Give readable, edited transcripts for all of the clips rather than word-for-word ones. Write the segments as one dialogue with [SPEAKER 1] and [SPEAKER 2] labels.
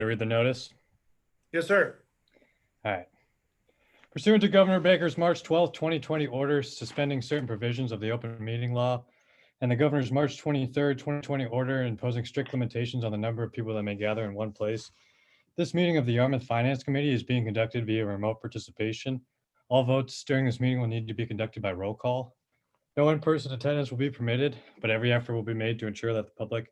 [SPEAKER 1] To read the notice?
[SPEAKER 2] Yes, sir.
[SPEAKER 1] All right. Pursuant to Governor Baker's March 12th, 2020 order suspending certain provisions of the open meeting law and the governor's March 23rd, 2020 order imposing strict limitations on the number of people that may gather in one place, this meeting of the Yarmouth Finance Committee is being conducted via remote participation. All votes during this meeting will need to be conducted by roll call. No in-person attendance will be permitted, but every effort will be made to ensure that the public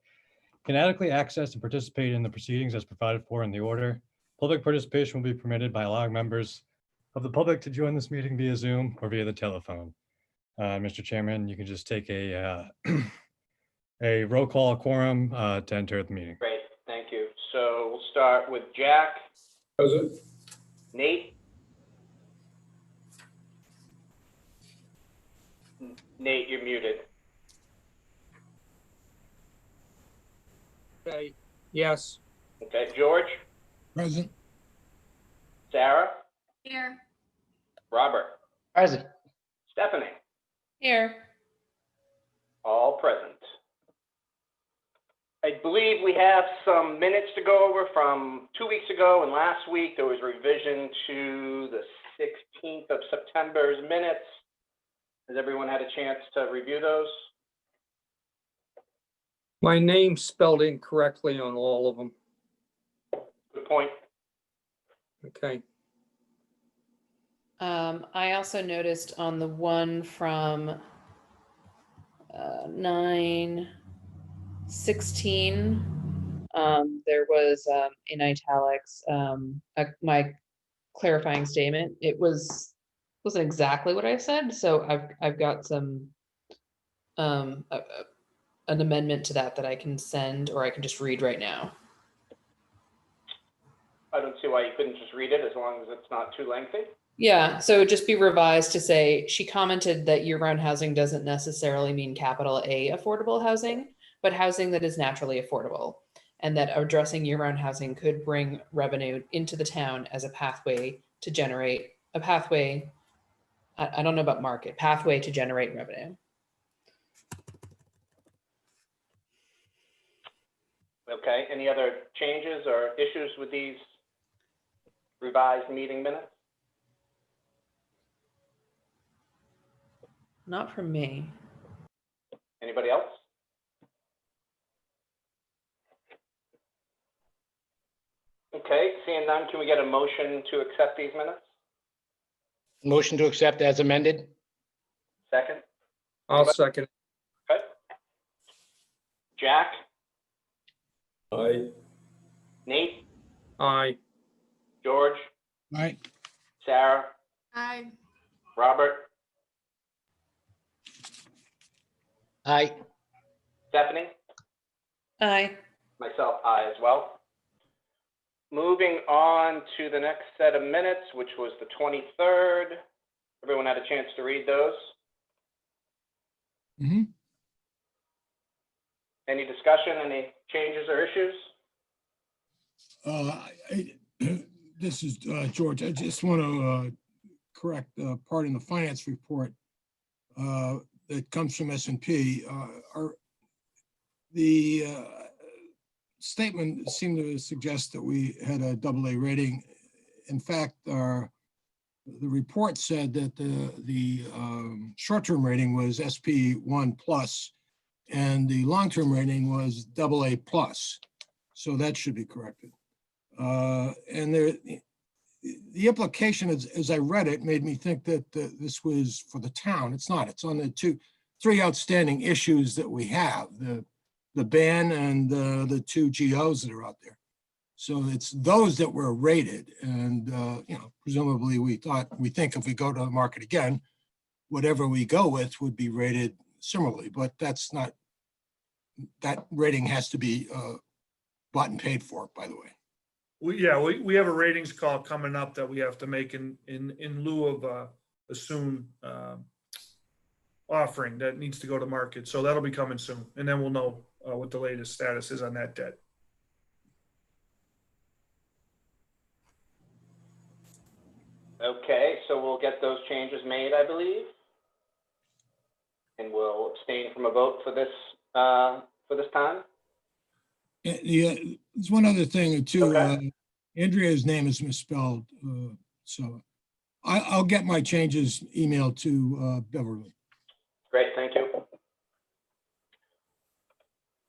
[SPEAKER 1] can adequately access and participate in the proceedings as provided for in the order. Public participation will be permitted by allowing members of the public to join this meeting via Zoom or via the telephone. Mr. Chairman, you can just take a a roll call quorum to enter the meeting.
[SPEAKER 3] Great, thank you. So we'll start with Jack.
[SPEAKER 2] Present.
[SPEAKER 3] Nate? Nate, you're muted.
[SPEAKER 4] Okay, yes.
[SPEAKER 3] Okay, George?
[SPEAKER 2] Present.
[SPEAKER 3] Sarah?
[SPEAKER 5] Here.
[SPEAKER 3] Robert?
[SPEAKER 6] Present.
[SPEAKER 3] Stephanie?
[SPEAKER 5] Here.
[SPEAKER 3] All present. I believe we have some minutes to go over from 2 weeks ago, and last week there was revision to the 16th of September's minutes. Has everyone had a chance to review those?
[SPEAKER 4] My name's spelled incorrectly on all of them.
[SPEAKER 3] Good point.
[SPEAKER 4] Okay,
[SPEAKER 5] I also noticed on the one from 9/16, there was in italics my clarifying statement. It wasn't exactly what I said, so I've got some an amendment to that I can send, or I can just read right now.
[SPEAKER 3] I don't see why you couldn't just read it as long as it's not too lengthy.
[SPEAKER 5] Yeah, so it would just be revised to say, she commented that year-round housing doesn't necessarily mean capital A affordable housing, but housing that is naturally affordable, and that addressing year-round housing could bring revenue into the town as a pathway to generate a pathway. I don't know about market, pathway to generate revenue.
[SPEAKER 3] Okay, any other changes or issues with these revised meeting minutes?
[SPEAKER 5] Not from me.
[SPEAKER 3] Anybody else? Okay, seeing none, can we get a motion to accept these minutes?
[SPEAKER 6] Motion to accept as amended?
[SPEAKER 3] Second?
[SPEAKER 4] I'll second.
[SPEAKER 3] Okay. Jack?
[SPEAKER 2] Aye.
[SPEAKER 3] Nate?
[SPEAKER 4] Aye.
[SPEAKER 3] George?
[SPEAKER 2] Aye.
[SPEAKER 3] Sarah?
[SPEAKER 5] Aye.
[SPEAKER 3] Robert?
[SPEAKER 6] Aye.
[SPEAKER 3] Stephanie?
[SPEAKER 5] Aye.
[SPEAKER 3] Myself, aye as well. Moving on to the next set of minutes, which was the 23rd. Everyone had a chance to read those?
[SPEAKER 2] Mm-hmm.
[SPEAKER 3] Any discussion, any changes or issues?
[SPEAKER 7] This is George. I just want to correct part in the finance report that comes from S&P. The statement seemed to suggest that we had a AA rating. In fact, the report said that the short-term rating was SP1 plus, and the long-term rating was AA plus. So that should be corrected. And the implication, as I read it, made me think that this was for the town. It's not. It's on the three outstanding issues that we have: the ban and the two GOs that are out there. So it's those that were rated, and presumably we think if we go to the market again, whatever we go with would be rated similarly. But that's not. That rating has to be bought and paid for, by the way.
[SPEAKER 2] We have a ratings call coming up that we have to make in lieu of a soon offering that needs to go to market. So that'll be coming soon, and then we'll know what the latest status is on that debt.
[SPEAKER 3] Okay, so we'll get those changes made, I believe. And we'll abstain from a vote for this time.
[SPEAKER 7] There's one other thing too.
[SPEAKER 3] Okay.
[SPEAKER 7] Andrea's name is misspelled, so I'll get my changes emailed to Beverly.
[SPEAKER 3] Great, thank you.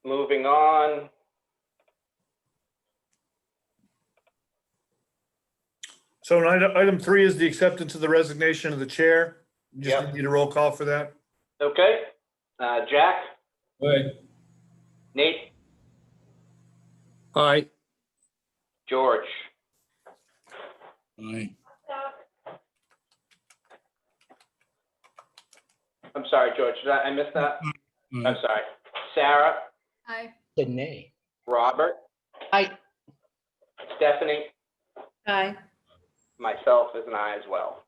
[SPEAKER 3] Moving on.
[SPEAKER 2] So item 3 is the acceptance of the resignation of the chair. You
[SPEAKER 3] Yep.
[SPEAKER 2] Just need a roll call for that.
[SPEAKER 3] Okay, Jack,
[SPEAKER 4] Aye.
[SPEAKER 3] Nate,
[SPEAKER 4] Aye.
[SPEAKER 3] George,
[SPEAKER 7] Aye.
[SPEAKER 3] I'm sorry, George, did I miss that? I'm
[SPEAKER 7] Aye.
[SPEAKER 3] sorry. Sarah,
[SPEAKER 8] Aye.
[SPEAKER 6] Nay.
[SPEAKER 3] Robert,
[SPEAKER 6] Aye.
[SPEAKER 3] Stephanie,
[SPEAKER 8] Aye.
[SPEAKER 3] myself is an aye as well.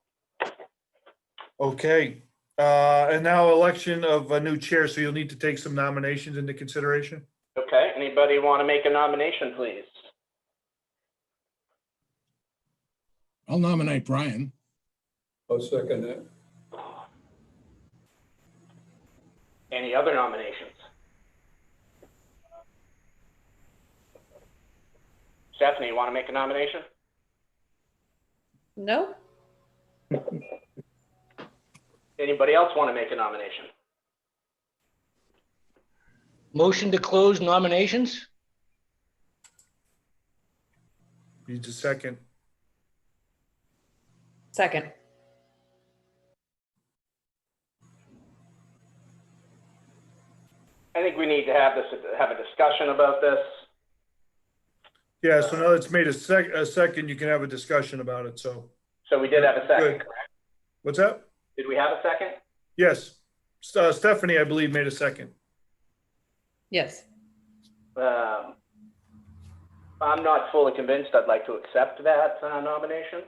[SPEAKER 2] Okay, and now election of a new chair, so you'll need to take some nominations into consideration.
[SPEAKER 3] Okay, anybody want to make a nomination, please?
[SPEAKER 7] I'll nominate Brian.
[SPEAKER 4] I'll second that.
[SPEAKER 3] Any other nominations? Stephanie, you want to make a nomination?
[SPEAKER 5] No?
[SPEAKER 3] Anybody else want to make a nomination?
[SPEAKER 6] Motion to close nominations?
[SPEAKER 2] Needs a second.
[SPEAKER 5] Second.
[SPEAKER 3] I think we need to have a discussion about this.
[SPEAKER 2] Yeah, so now it's made a second, you can have a discussion about it, so.
[SPEAKER 3] So we did have a second,
[SPEAKER 2] Good.
[SPEAKER 3] correct?
[SPEAKER 2] What's that?
[SPEAKER 3] Did we have a second?
[SPEAKER 2] Yes. Stephanie, I believe, made a second.
[SPEAKER 5] Yes.
[SPEAKER 3] I'm not fully convinced I'd like to accept that nomination.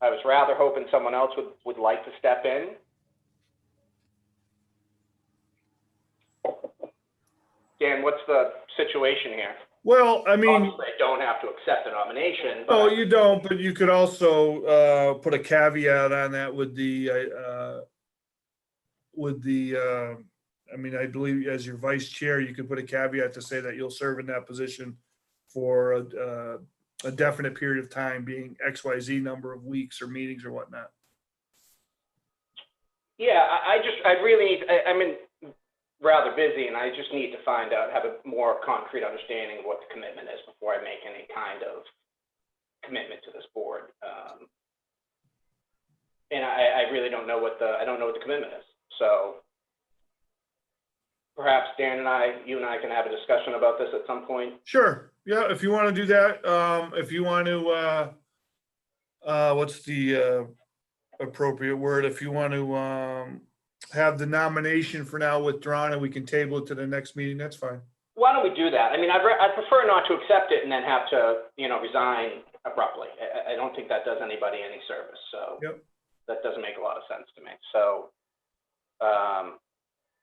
[SPEAKER 3] I was rather hoping someone else would like to step in. Dan, what's the situation here?
[SPEAKER 2] Well, I mean,
[SPEAKER 3] Obviously, I don't have to accept the nomination. but-
[SPEAKER 2] oh, you don't, but you could also put a caveat on that with I mean, I believe as your vice chair, you could put a caveat to say that you'll serve in that position for a definite period of time, being XYZ number of weeks or meetings or whatnot.
[SPEAKER 3] Yeah, I really need, I'm rather busy and I just need to have a more concrete understanding of what the commitment is before I make any kind of commitment to this board. And I really don't know I don't know what the commitment is. So perhaps Dan and you and I can have a discussion about this at some point.
[SPEAKER 2] Sure, yeah, if you want to do that, if you want to, what's the appropriate word? If you want to have the nomination for now withdrawn and we can table it to the next meeting, that's fine.
[SPEAKER 3] Why don't we do that? I mean, I'd prefer not to accept it and then have to, resign abruptly. I don't think that does anybody any service. So
[SPEAKER 2] Yep.
[SPEAKER 3] that doesn't make a lot of sense to me. So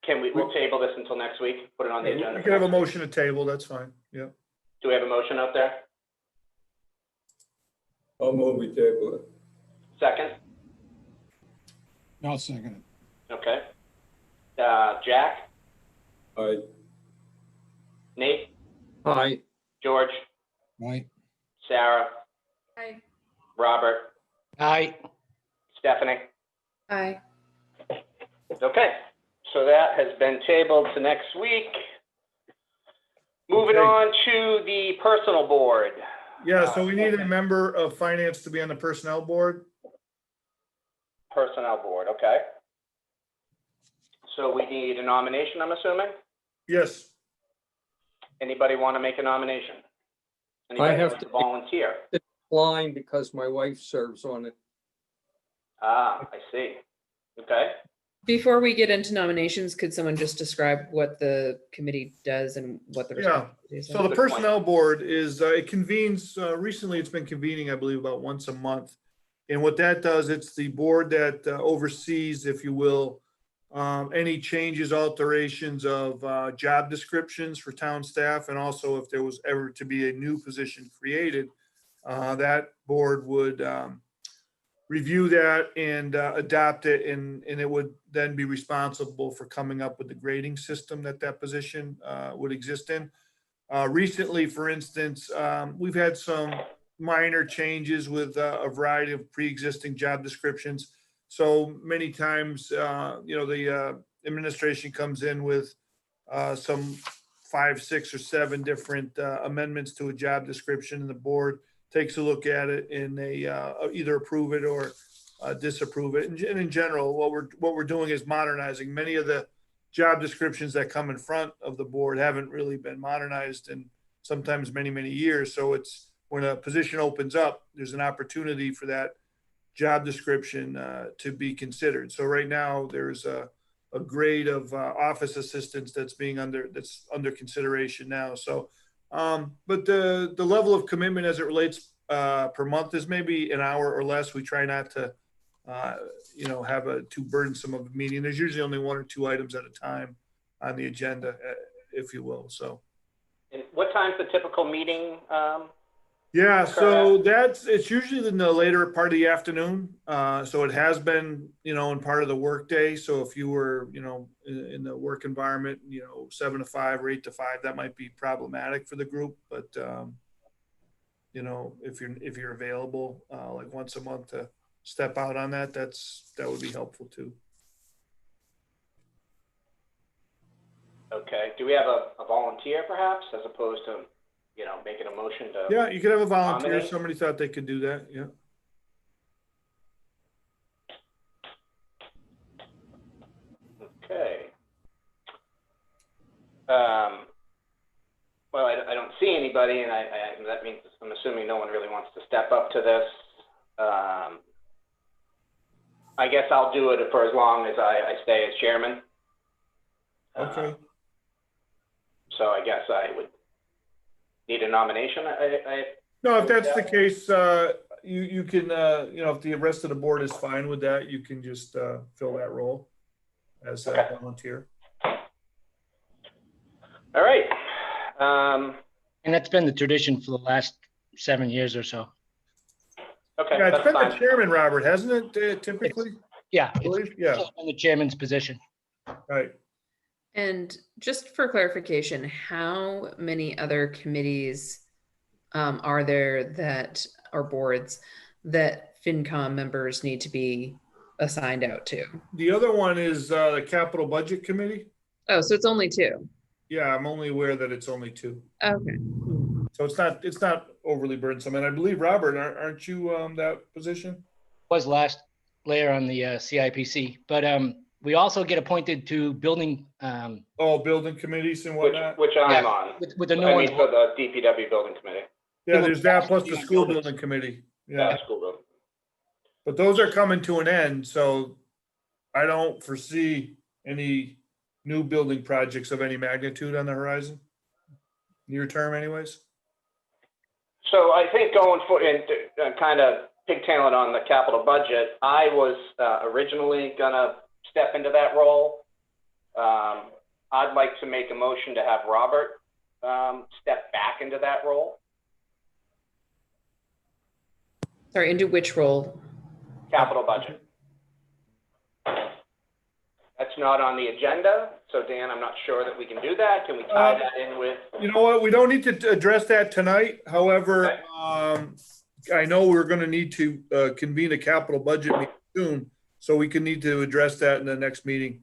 [SPEAKER 3] we'll table this until next week, put it on the agenda.
[SPEAKER 2] We can have a motion to table, that's fine, yeah.
[SPEAKER 3] Do we have a motion out there?
[SPEAKER 4] I'll move we table it.
[SPEAKER 3] Second?
[SPEAKER 7] I'll second it.
[SPEAKER 3] Okay. Jack,
[SPEAKER 4] Aye.
[SPEAKER 3] Nate,
[SPEAKER 4] Aye.
[SPEAKER 3] George,
[SPEAKER 7] Aye.
[SPEAKER 3] Sarah,
[SPEAKER 8] Aye.
[SPEAKER 3] Robert,
[SPEAKER 6] Aye.
[SPEAKER 3] Stephanie.
[SPEAKER 5] Aye.
[SPEAKER 3] Okay, so that has been tabled to next week. Moving
[SPEAKER 2] Okay.
[SPEAKER 3] on to the personal board.
[SPEAKER 2] Yeah, so we need a member of finance to be on the personnel board.
[SPEAKER 3] Personnel board, okay. So we need a nomination, I'm assuming?
[SPEAKER 2] Yes,
[SPEAKER 3] Anybody want to make a nomination?
[SPEAKER 4] I
[SPEAKER 3] Anybody
[SPEAKER 4] have
[SPEAKER 3] like
[SPEAKER 4] to-
[SPEAKER 3] volunteer?
[SPEAKER 4] Line because my wife serves on it.
[SPEAKER 3] Ah, I see. Okay,
[SPEAKER 5] Before we get into nominations, could someone just describe what the committee does and what the
[SPEAKER 2] Yeah.
[SPEAKER 5] responsibilities
[SPEAKER 2] so
[SPEAKER 5] are?
[SPEAKER 2] the
[SPEAKER 3] Good point.
[SPEAKER 2] personnel board is, it convenes, recently it's been convening, I believe, about once a month. And what that does, it's the board that oversees, if you will, any changes, alterations of job descriptions for town staff. And also if there was ever to be a new position created, that board would review that and adopt it, and it would then be responsible for coming up with the grading system that position would exist in. Recently, for instance, we've had some minor changes with a variety of pre-existing job descriptions. So many times, the administration comes in with some 5, 6, or 7 different amendments to a job description, and the board takes a look at it and they either approve it or disapprove it. And in general, what we're doing is modernizing. Many of the job descriptions that come in front of the board haven't really been modernized in sometimes many, many years. So it's when a position opens up, there's an opportunity for that job description to be considered. So right now there's a grade of office assistants that's under consideration now. So, but the level of commitment as it relates per month is maybe an hour or less. We try not to, have a too burdensome of a meeting. There's usually only 1 or 2 items at a time on the agenda, if you will. So.
[SPEAKER 3] And what time's the typical meeting?
[SPEAKER 2] Yeah, so it's usually in the later part of the afternoon. So it has been, in part of the workday. So if you were, in the work environment, 7 to 5 or 8 to 5, that might be problematic for the group. But, if you're available, like once a month to step out on that, that would be helpful too.
[SPEAKER 3] Okay. Do we have a volunteer perhaps, as opposed to, making a motion to?
[SPEAKER 2] Yeah, you could have a volunteer.
[SPEAKER 3] Nominate.
[SPEAKER 2] Somebody thought they could do that. Yeah.
[SPEAKER 3] Okay. Well, I don't see anybody, and that means I'm assuming no one really wants to step up to this. I guess I'll do it for as long as I stay as chairman.
[SPEAKER 2] Okay.
[SPEAKER 3] So I guess I would need a nomination.
[SPEAKER 2] No, if that's the case, you can, if the rest of the board is fine with that, you can just fill that role as
[SPEAKER 3] Okay.
[SPEAKER 2] a volunteer.
[SPEAKER 3] All right.
[SPEAKER 6] And that's been the tradition for the last 7 years or so.
[SPEAKER 3] Okay,
[SPEAKER 2] Yeah, it's
[SPEAKER 3] that's
[SPEAKER 2] been the
[SPEAKER 3] fine.
[SPEAKER 2] chairman, Robert, hasn't it, typically?
[SPEAKER 6] Yeah,
[SPEAKER 2] I believe?
[SPEAKER 6] it's
[SPEAKER 2] Yeah,
[SPEAKER 6] always been the chairman's position.
[SPEAKER 2] right.
[SPEAKER 5] And just for clarification, how many other committees are there that are boards that FinCom members need to be assigned out to?
[SPEAKER 2] The other one is the Capital Budget Committee.
[SPEAKER 5] Oh, so it's only 2.
[SPEAKER 2] Yeah, I'm only aware that it's only 2.
[SPEAKER 5] Okay.
[SPEAKER 2] So it's not overly burdensome. And I believe, Robert, aren't you that position?
[SPEAKER 6] Was last layer on the CIPC, but we also get appointed to building
[SPEAKER 2] Oh, building committees and whatnot?
[SPEAKER 3] Which I'm on.
[SPEAKER 6] with the new
[SPEAKER 3] I
[SPEAKER 6] ones.
[SPEAKER 3] mean, for the DPW building committee.
[SPEAKER 2] Yeah, there's that plus the school building committee. Yeah,
[SPEAKER 3] School building.
[SPEAKER 2] but those are coming to an end, so I don't foresee any new building projects of any magnitude on the horizon. Near term anyways.
[SPEAKER 3] So I think going for, and kind of pigtailing on the capital budget, I was originally gonna step into that role. I'd like to make a motion to have Robert step back into that role.
[SPEAKER 5] Sorry, into which role?
[SPEAKER 3] Capital budget. That's not on the agenda, so Dan, I'm not sure that we can do that. Can we tie that in with?
[SPEAKER 2] You know what, we don't need to address that tonight. However, I know we're gonna need to convene a capital budget meeting soon, so we can need to address that in the next meeting.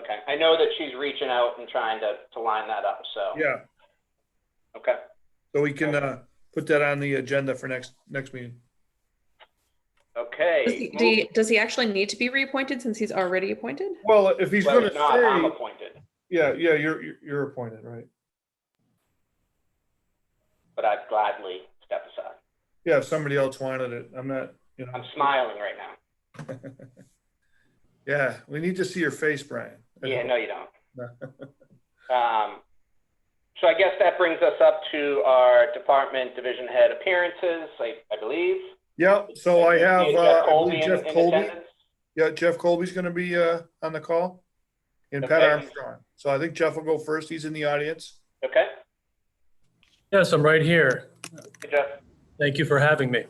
[SPEAKER 3] Okay, I know that she's reaching out and trying to line that up, so.
[SPEAKER 2] Yeah,
[SPEAKER 3] Okay,
[SPEAKER 2] so we can put that on the agenda for next meeting.
[SPEAKER 3] okay.
[SPEAKER 5] Does he actually need to be reappointed since he's already appointed?
[SPEAKER 2] Well, if he's
[SPEAKER 3] Well,
[SPEAKER 2] gonna
[SPEAKER 3] if not, I'm
[SPEAKER 2] stay,
[SPEAKER 3] appointed,
[SPEAKER 2] yeah, you're appointed, right?
[SPEAKER 3] but I'd gladly step aside.
[SPEAKER 2] Yeah, if somebody else wanted it, I'm not,
[SPEAKER 3] I'm smiling right now.
[SPEAKER 2] Yeah, we need to see your face, Brian.
[SPEAKER 3] Yeah, no, you don't. So I guess that brings us up to our department division head appearances, I believe.
[SPEAKER 2] Yeah, so I have,
[SPEAKER 3] Jeff
[SPEAKER 2] I
[SPEAKER 3] Colby
[SPEAKER 2] believe
[SPEAKER 3] in
[SPEAKER 2] Jeff Colby.
[SPEAKER 3] attendance.
[SPEAKER 2] Yeah, Jeff Colby's gonna be on the call. And Pat
[SPEAKER 3] Okay.
[SPEAKER 2] Armstrong. So I think Jeff will go first. He's in the audience.
[SPEAKER 3] Okay,
[SPEAKER 9] Yes, I'm right here.
[SPEAKER 3] good, Jeff.
[SPEAKER 9] Thank you for having me.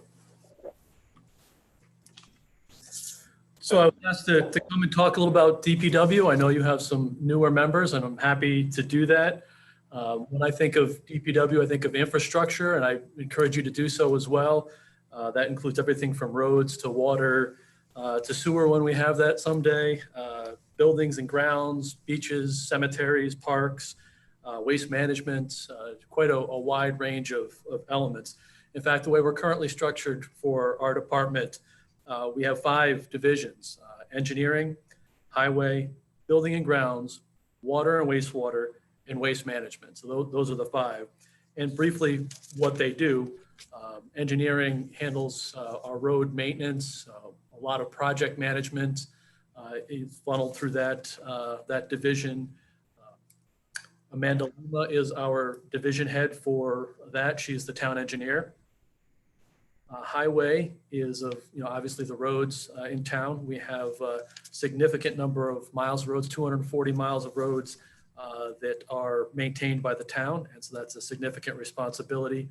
[SPEAKER 9] So I was asked to come and talk a little about DPW. I know you have some newer members, and I'm happy to do that. When I think of DPW, I think of infrastructure, and I encourage you to do so as well. That includes everything from roads to water to sewer when we have that someday, buildings and grounds, beaches, cemeteries, parks, waste management, quite a wide range of elements. In fact, the way we're currently structured for our department, we have 5 divisions: engineering, highway, building and grounds, water and wastewater, and waste management. So those are the 5. And briefly, what they do, engineering handles our road maintenance, a lot of project management is funneled through that division. Amanda Lima is our division head for that. She's the town engineer. Highway is obviously the roads in town. We have a significant number of miles of roads, 240 miles of roads that are maintained by the town. And so that's a significant responsibility.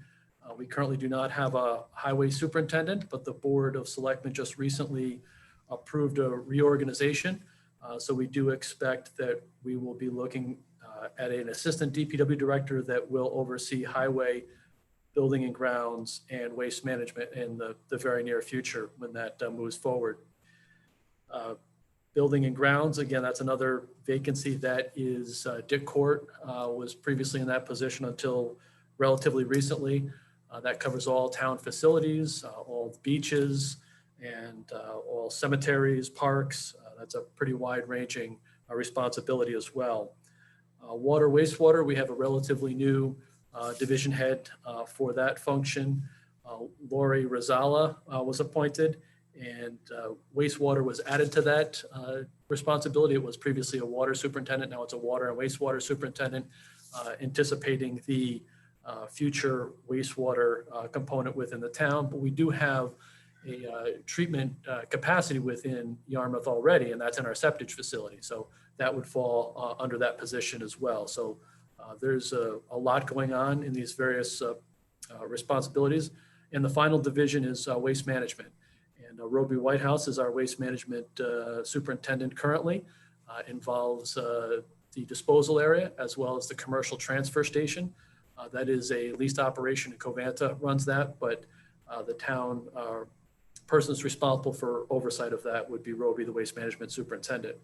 [SPEAKER 9] We currently do not have a highway superintendent, but the Board of Selectmen just recently approved a reorganization. So we do expect that we will be looking at an assistant DPW director that will oversee highway, building and grounds, and waste management in the very near future when that moves forward. Building and grounds, again, that's another vacancy that is Dick Court was previously in that position until relatively recently. That covers all town facilities, all beaches, and all cemeteries, parks. That's a pretty wide-ranging responsibility as well. Water, wastewater, we have a relatively new division head for that function. Lori Rosala was appointed, and wastewater was added to that responsibility. It was previously a water superintendent. Now it's a water and wastewater superintendent, anticipating the future wastewater component within the town. But we do have a treatment capacity within Yarmouth already, and that's in our septic facility. So that would fall under that position as well. So there's a lot going on in these various responsibilities. And the final division is waste management. And Roby Whitehouse is our waste management superintendent currently. Involves the disposal area as well as the commercial transfer station. That is a leased operation, and Covanta runs that, but the town person that's responsible for oversight of that would be Roby, the waste management superintendent.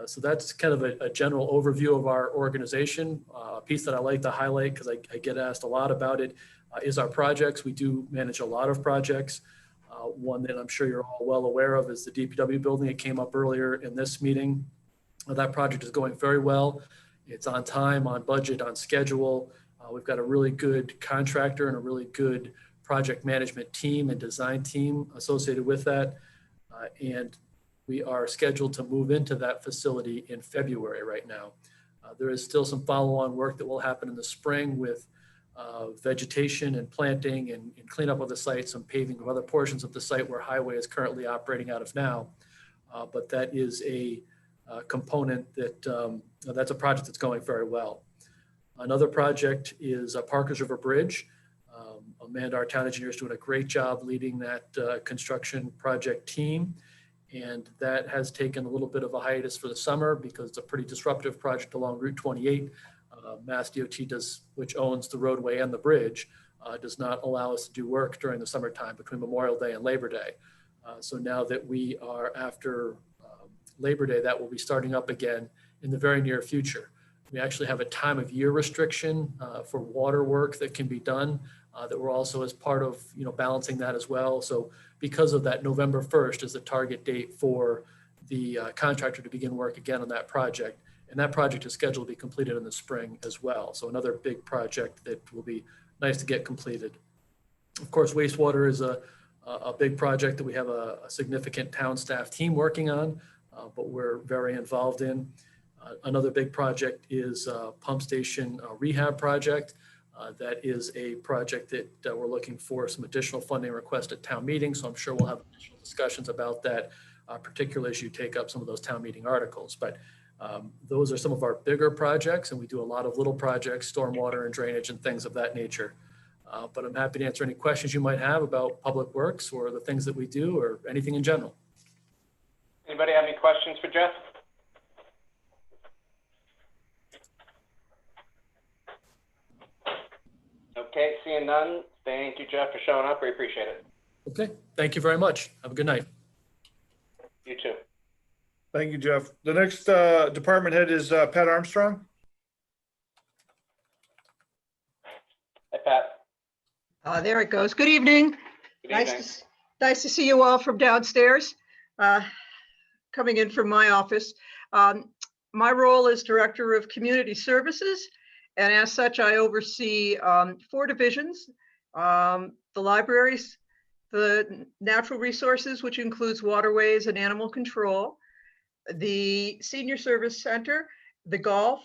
[SPEAKER 9] So that's kind of a general overview of our organization. A piece that I like to highlight, because I get asked a lot about it, is our projects. We do manage a lot of projects. One that I'm sure you're all well aware of is the DPW building. It came up earlier in this meeting. That project is going very well. It's on time, on budget, on schedule. We've got a really good contractor and a really good project management team and design team associated with that. And we are scheduled to move into that facility in February right now. There is still some follow-on work that will happen in the spring with vegetation and planting and cleanup of the site, some paving of other portions of the site where highway is currently operating out of now. But that is a component that's a project that's going very well. Another project is Parkers River Bridge. Amanda, our town engineer, is doing a great job leading that construction project team. And that has taken a little bit of a hiatus for the summer because it's a pretty disruptive project along Route 28. Mass DOT which owns the roadway and the bridge, does not allow us to do work during the summertime between Memorial Day and Labor Day. So now that we are after Labor Day, that will be starting up again in the very near future. We actually have a time of year restriction for water work that can be done that we're also as part of balancing that as well. So because of that, November 1st is the target date for the contractor to begin work again on that project. And that project is scheduled to be completed in the spring as well. So another big project that will be nice to get completed. Of course, wastewater is a big project that we have a significant town staff team working on, but we're very involved in. Another big project is a pump station rehab project. That is a project that we're looking for some additional funding request at town meeting. So I'm sure we'll have additional discussions about that, particularly as you take up some of those town meeting articles. But those are some of our bigger projects, and we do a lot of little projects, stormwater and drainage and things of that nature. But I'm happy to answer any questions you might have about Public Works or the things that we do or anything in general.
[SPEAKER 3] Anybody have any questions for Jeff? Okay, seeing none. Thank you, Jeff, for showing up. We appreciate it.
[SPEAKER 9] Okay, thank you very much. Have a good night.
[SPEAKER 3] You too.
[SPEAKER 2] Thank you, Jeff. The next department head is Pat Armstrong.
[SPEAKER 3] Hi, Pat.
[SPEAKER 10] There it goes. Good evening.
[SPEAKER 3] Good evening.
[SPEAKER 10] Nice to see you all from downstairs, coming in from my office. My role is Director of Community Services, and as such, I oversee 4 divisions, the libraries, the natural resources, which includes waterways and animal control, the senior service center, the golf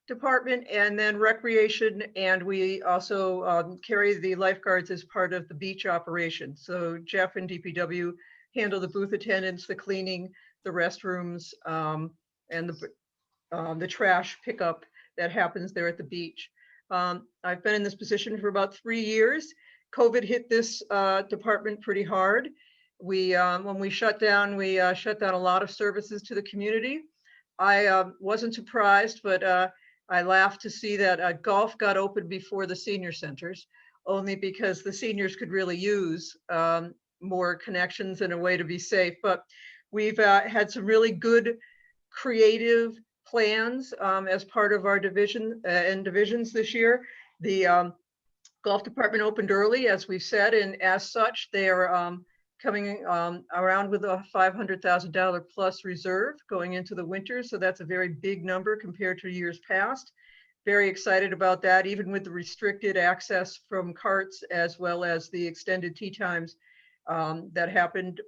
[SPEAKER 10] department, and then recreation. And we also carry the lifeguards as part of the beach operation. So Jeff and DPW handle the booth attendants, the cleaning, the restrooms, and the trash pickup that happens there at the beach. I've been in this position for about 3 years. COVID hit this department pretty hard. When we shut down, we shut down a lot of services to the community. I wasn't surprised, but I laughed to see that golf got open before the senior centers, only because the seniors could really use more connections and a way to be safe. But we've had some really good creative plans as part of our division and divisions this year. The golf department opened early, as we've said, and as such, they are coming around with a $500,000 plus reserve going into the winter. So that's a very big number compared to years past. Very excited about that, even with the restricted access from carts as well as the extended tee times that happened.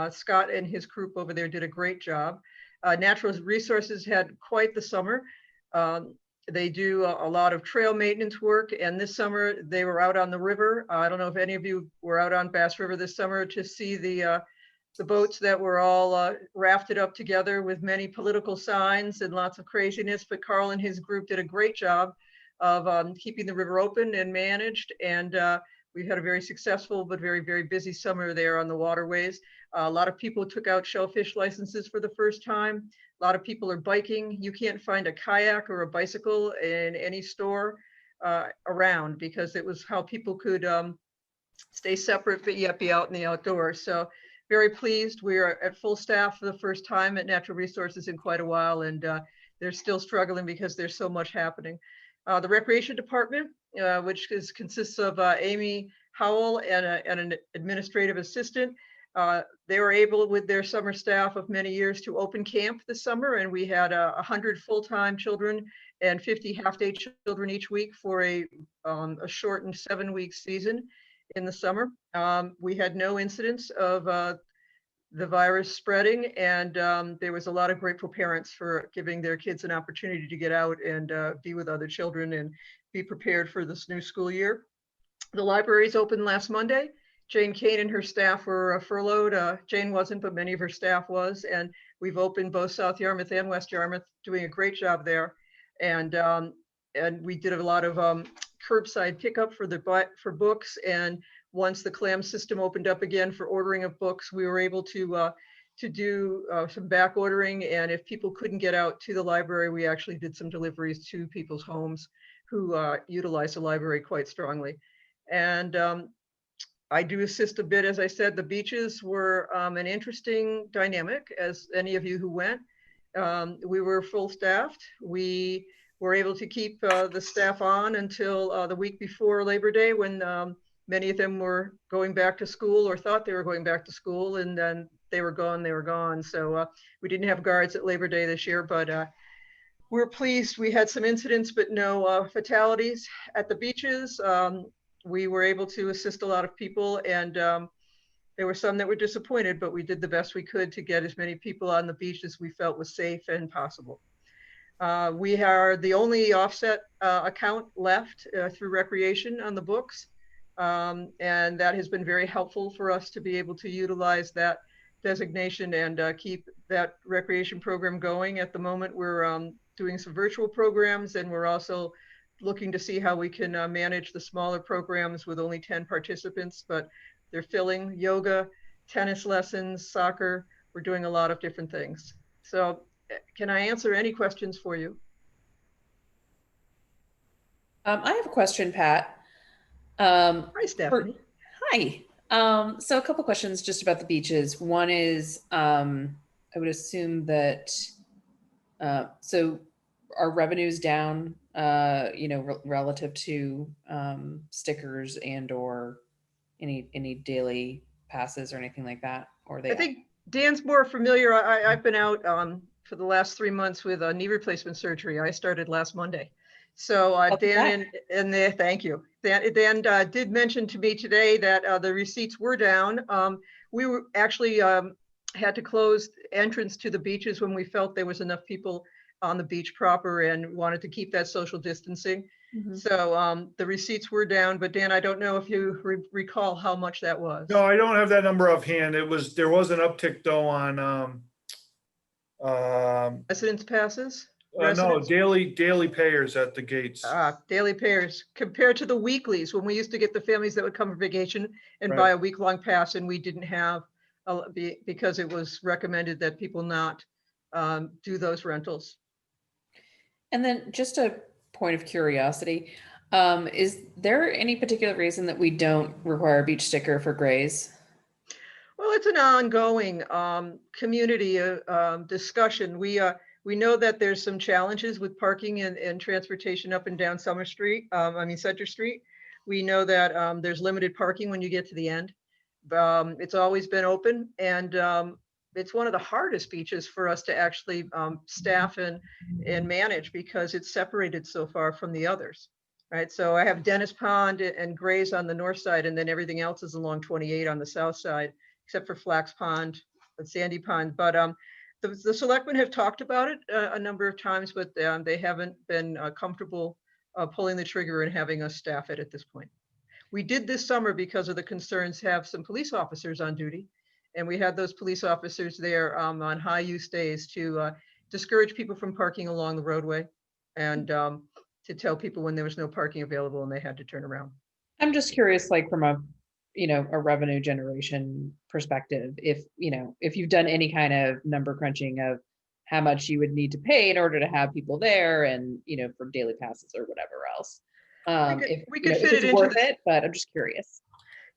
[SPEAKER 10] Scott and his group over there did a great job. Natural Resources had quite the summer. They do a lot of trail maintenance work, and this summer they were out on the river. I don't know if any of you were out on Bass River this summer to see the boats that were all rafted up together with many political signs and lots of craziness. But Carl and his group did a great job of keeping the river open and managed, and we had a very successful but very, very busy summer there on the waterways. A lot of people took out shellfish licenses for the first time. A lot of people are biking. You can't find a kayak or a bicycle in any store around, because it was how people could stay separate but yet be out in the outdoors. So very pleased. We are at full staff for the first time at Natural Resources in quite a while, and they're still struggling because there's so much happening. The Recreation Department, which consists of Amy Howell and an administrative assistant, they were able, with their summer staff of many years, to open camp this summer, and we had 100 full-time children and 50 half-day children each week for a shortened 7-week season in the summer. We had no incidents of the virus spreading, and there was a lot of grateful parents for giving their kids an opportunity to get out and be with other children and be prepared for this new school year. The libraries opened last Monday. Jane Kane and her staff were furloughed. Jane wasn't, but many of her staff was. And we've opened both South Yarmouth and West Yarmouth, doing a great job there. And we did a lot of curbside pickup for books. And once the CLAM system opened up again for ordering of books, we were able to do some back ordering. And if people couldn't get out to the library, we actually did some deliveries to people's homes who utilize the library quite strongly. And I do assist a bit. As I said, the beaches were an interesting dynamic, as any of you who went. We were full staffed. We were able to keep the staff on until the week before Labor Day, when many of them were going back to school or thought they were going back to school, and then they were gone. So we didn't have guards at Labor Day this year, but we're pleased. We had some incidents, but no fatalities at the beaches. We were able to assist a lot of people, and there were some that were disappointed, but we did the best we could to get as many people on the beach as we felt was safe and possible. We are the only offset account left through recreation on the books, and that has been very helpful for us to be able to utilize that designation and keep that recreation program going. At the moment, we're doing some virtual programs, and we're also looking to see how we can manage the smaller programs with only 10 participants, but they're filling yoga, tennis lessons, soccer, We're doing a lot of different things. So can I answer any questions for you?
[SPEAKER 5] I have a question, Pat. Um,
[SPEAKER 10] Hi, Stephanie.
[SPEAKER 5] Hi. So a couple questions just about the beaches. One is, I would assume that, so are revenues down, relative to, stickers and or any daily passes or anything like that? Or are they
[SPEAKER 10] I think Dan's more familiar. I've been out for the last 3 months with knee replacement surgery. I started last Monday. So
[SPEAKER 5] Welcome
[SPEAKER 10] Dan and there, thank you. Dan did mention to me today that the receipts were down. We were actually had to close entrance to the beaches when we felt there was enough people on the beach proper and wanted to keep that social distancing.
[SPEAKER 5] Mhm.
[SPEAKER 10] So the receipts were down, but Dan, I don't know if you recall how much that was.
[SPEAKER 2] No, I don't have that number offhand. There was an uptick though on,
[SPEAKER 10] Residence passes?
[SPEAKER 2] no,
[SPEAKER 10] Residents?
[SPEAKER 2] daily payers at the gates.
[SPEAKER 10] Daily payers compared to the weeklies, when we used to get the families that would come for vacation and
[SPEAKER 2] Right.
[SPEAKER 10] buy a week-long pass, and we didn't have, because it was recommended that people not do those rentals.
[SPEAKER 5] And then just a point of curiosity, is there any particular reason that we don't require a beach sticker for grays?
[SPEAKER 10] Well, it's an ongoing community discussion. We know that there's some challenges with parking and transportation up and down Center Street. We know that there's limited parking when you get to the end. It's always been open, and it's one of the hardest beaches for us to actually staff and manage because it's separated so far from the others. Right. So I have Dennis Pond and Grays on the north side, and then everything else is along 28 on the south side, except for Flax Pond and Sandy Pond. But the selectmen have talked about it a number of times, but they haven't been comfortable pulling the trigger and having us staff it at this point. We did this summer because of the concerns, have some police officers on duty. And we had those police officers there on high use days to discourage people from parking along the roadway and to tell people when there was no parking available and they had to turn around.
[SPEAKER 5] I'm just curious, like from a revenue generation perspective, if you've done any kind of number crunching of how much you would need to pay in order to have people there and, for daily passes or whatever else.
[SPEAKER 10] We could
[SPEAKER 5] If
[SPEAKER 10] fit it
[SPEAKER 5] it's
[SPEAKER 10] into
[SPEAKER 5] worth it, but I'm just curious.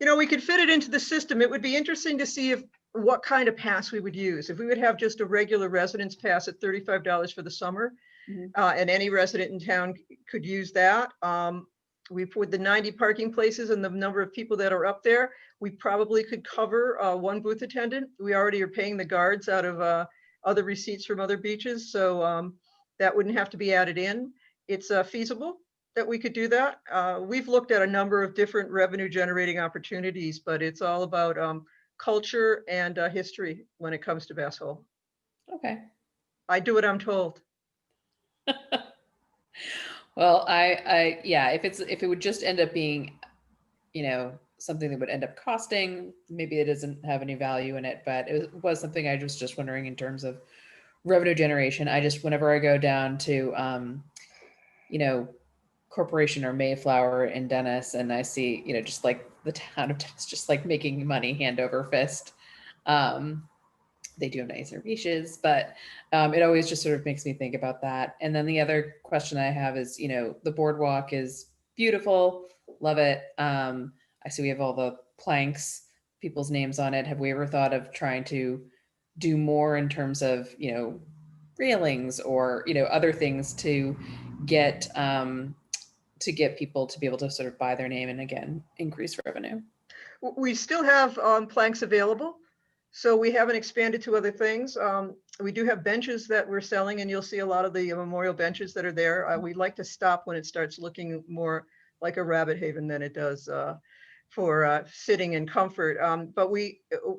[SPEAKER 10] We could fit it into the system. It would be interesting to see what kind of pass we would use. If we would have just a regular residence pass at $35 for the summer,
[SPEAKER 5] Mhm.
[SPEAKER 10] And any resident in town could use that. We put the 90 parking places and the number of people that are up there, we probably could cover one booth attendant. We already are paying the guards out of other receipts from other beaches, so that wouldn't have to be added in. It's feasible that we could do that. We've looked at a number of different revenue generating opportunities, but it's all about culture and history when it comes to Bass Hole.
[SPEAKER 5] Okay.
[SPEAKER 10] I do what I'm told.
[SPEAKER 5] Well, yeah, if it would just end up being, something that would end up costing, maybe it doesn't have any value in it, but it was something I was just wondering in terms of revenue generation. Whenever I go down to, Corporation or Mayflower in Dennis, and I see, just like the town of Dennis, just like making money hand over fist. They do have nicer beaches, but it always just sort of makes me think about that. And then the other question I have is, the boardwalk is beautiful, love it. I see we have all the planks, people's names on it. Have we ever thought of trying to do more in terms of, railings or, other things to get people to be able to sort of buy their name and again, increase revenue?
[SPEAKER 10] We still have planks available. So we haven't expanded to other things. We do have benches that we're selling, and you'll see a lot of the memorial benches that are there. We'd like to stop when it starts looking more like a rabbit haven than it does for sitting in comfort. But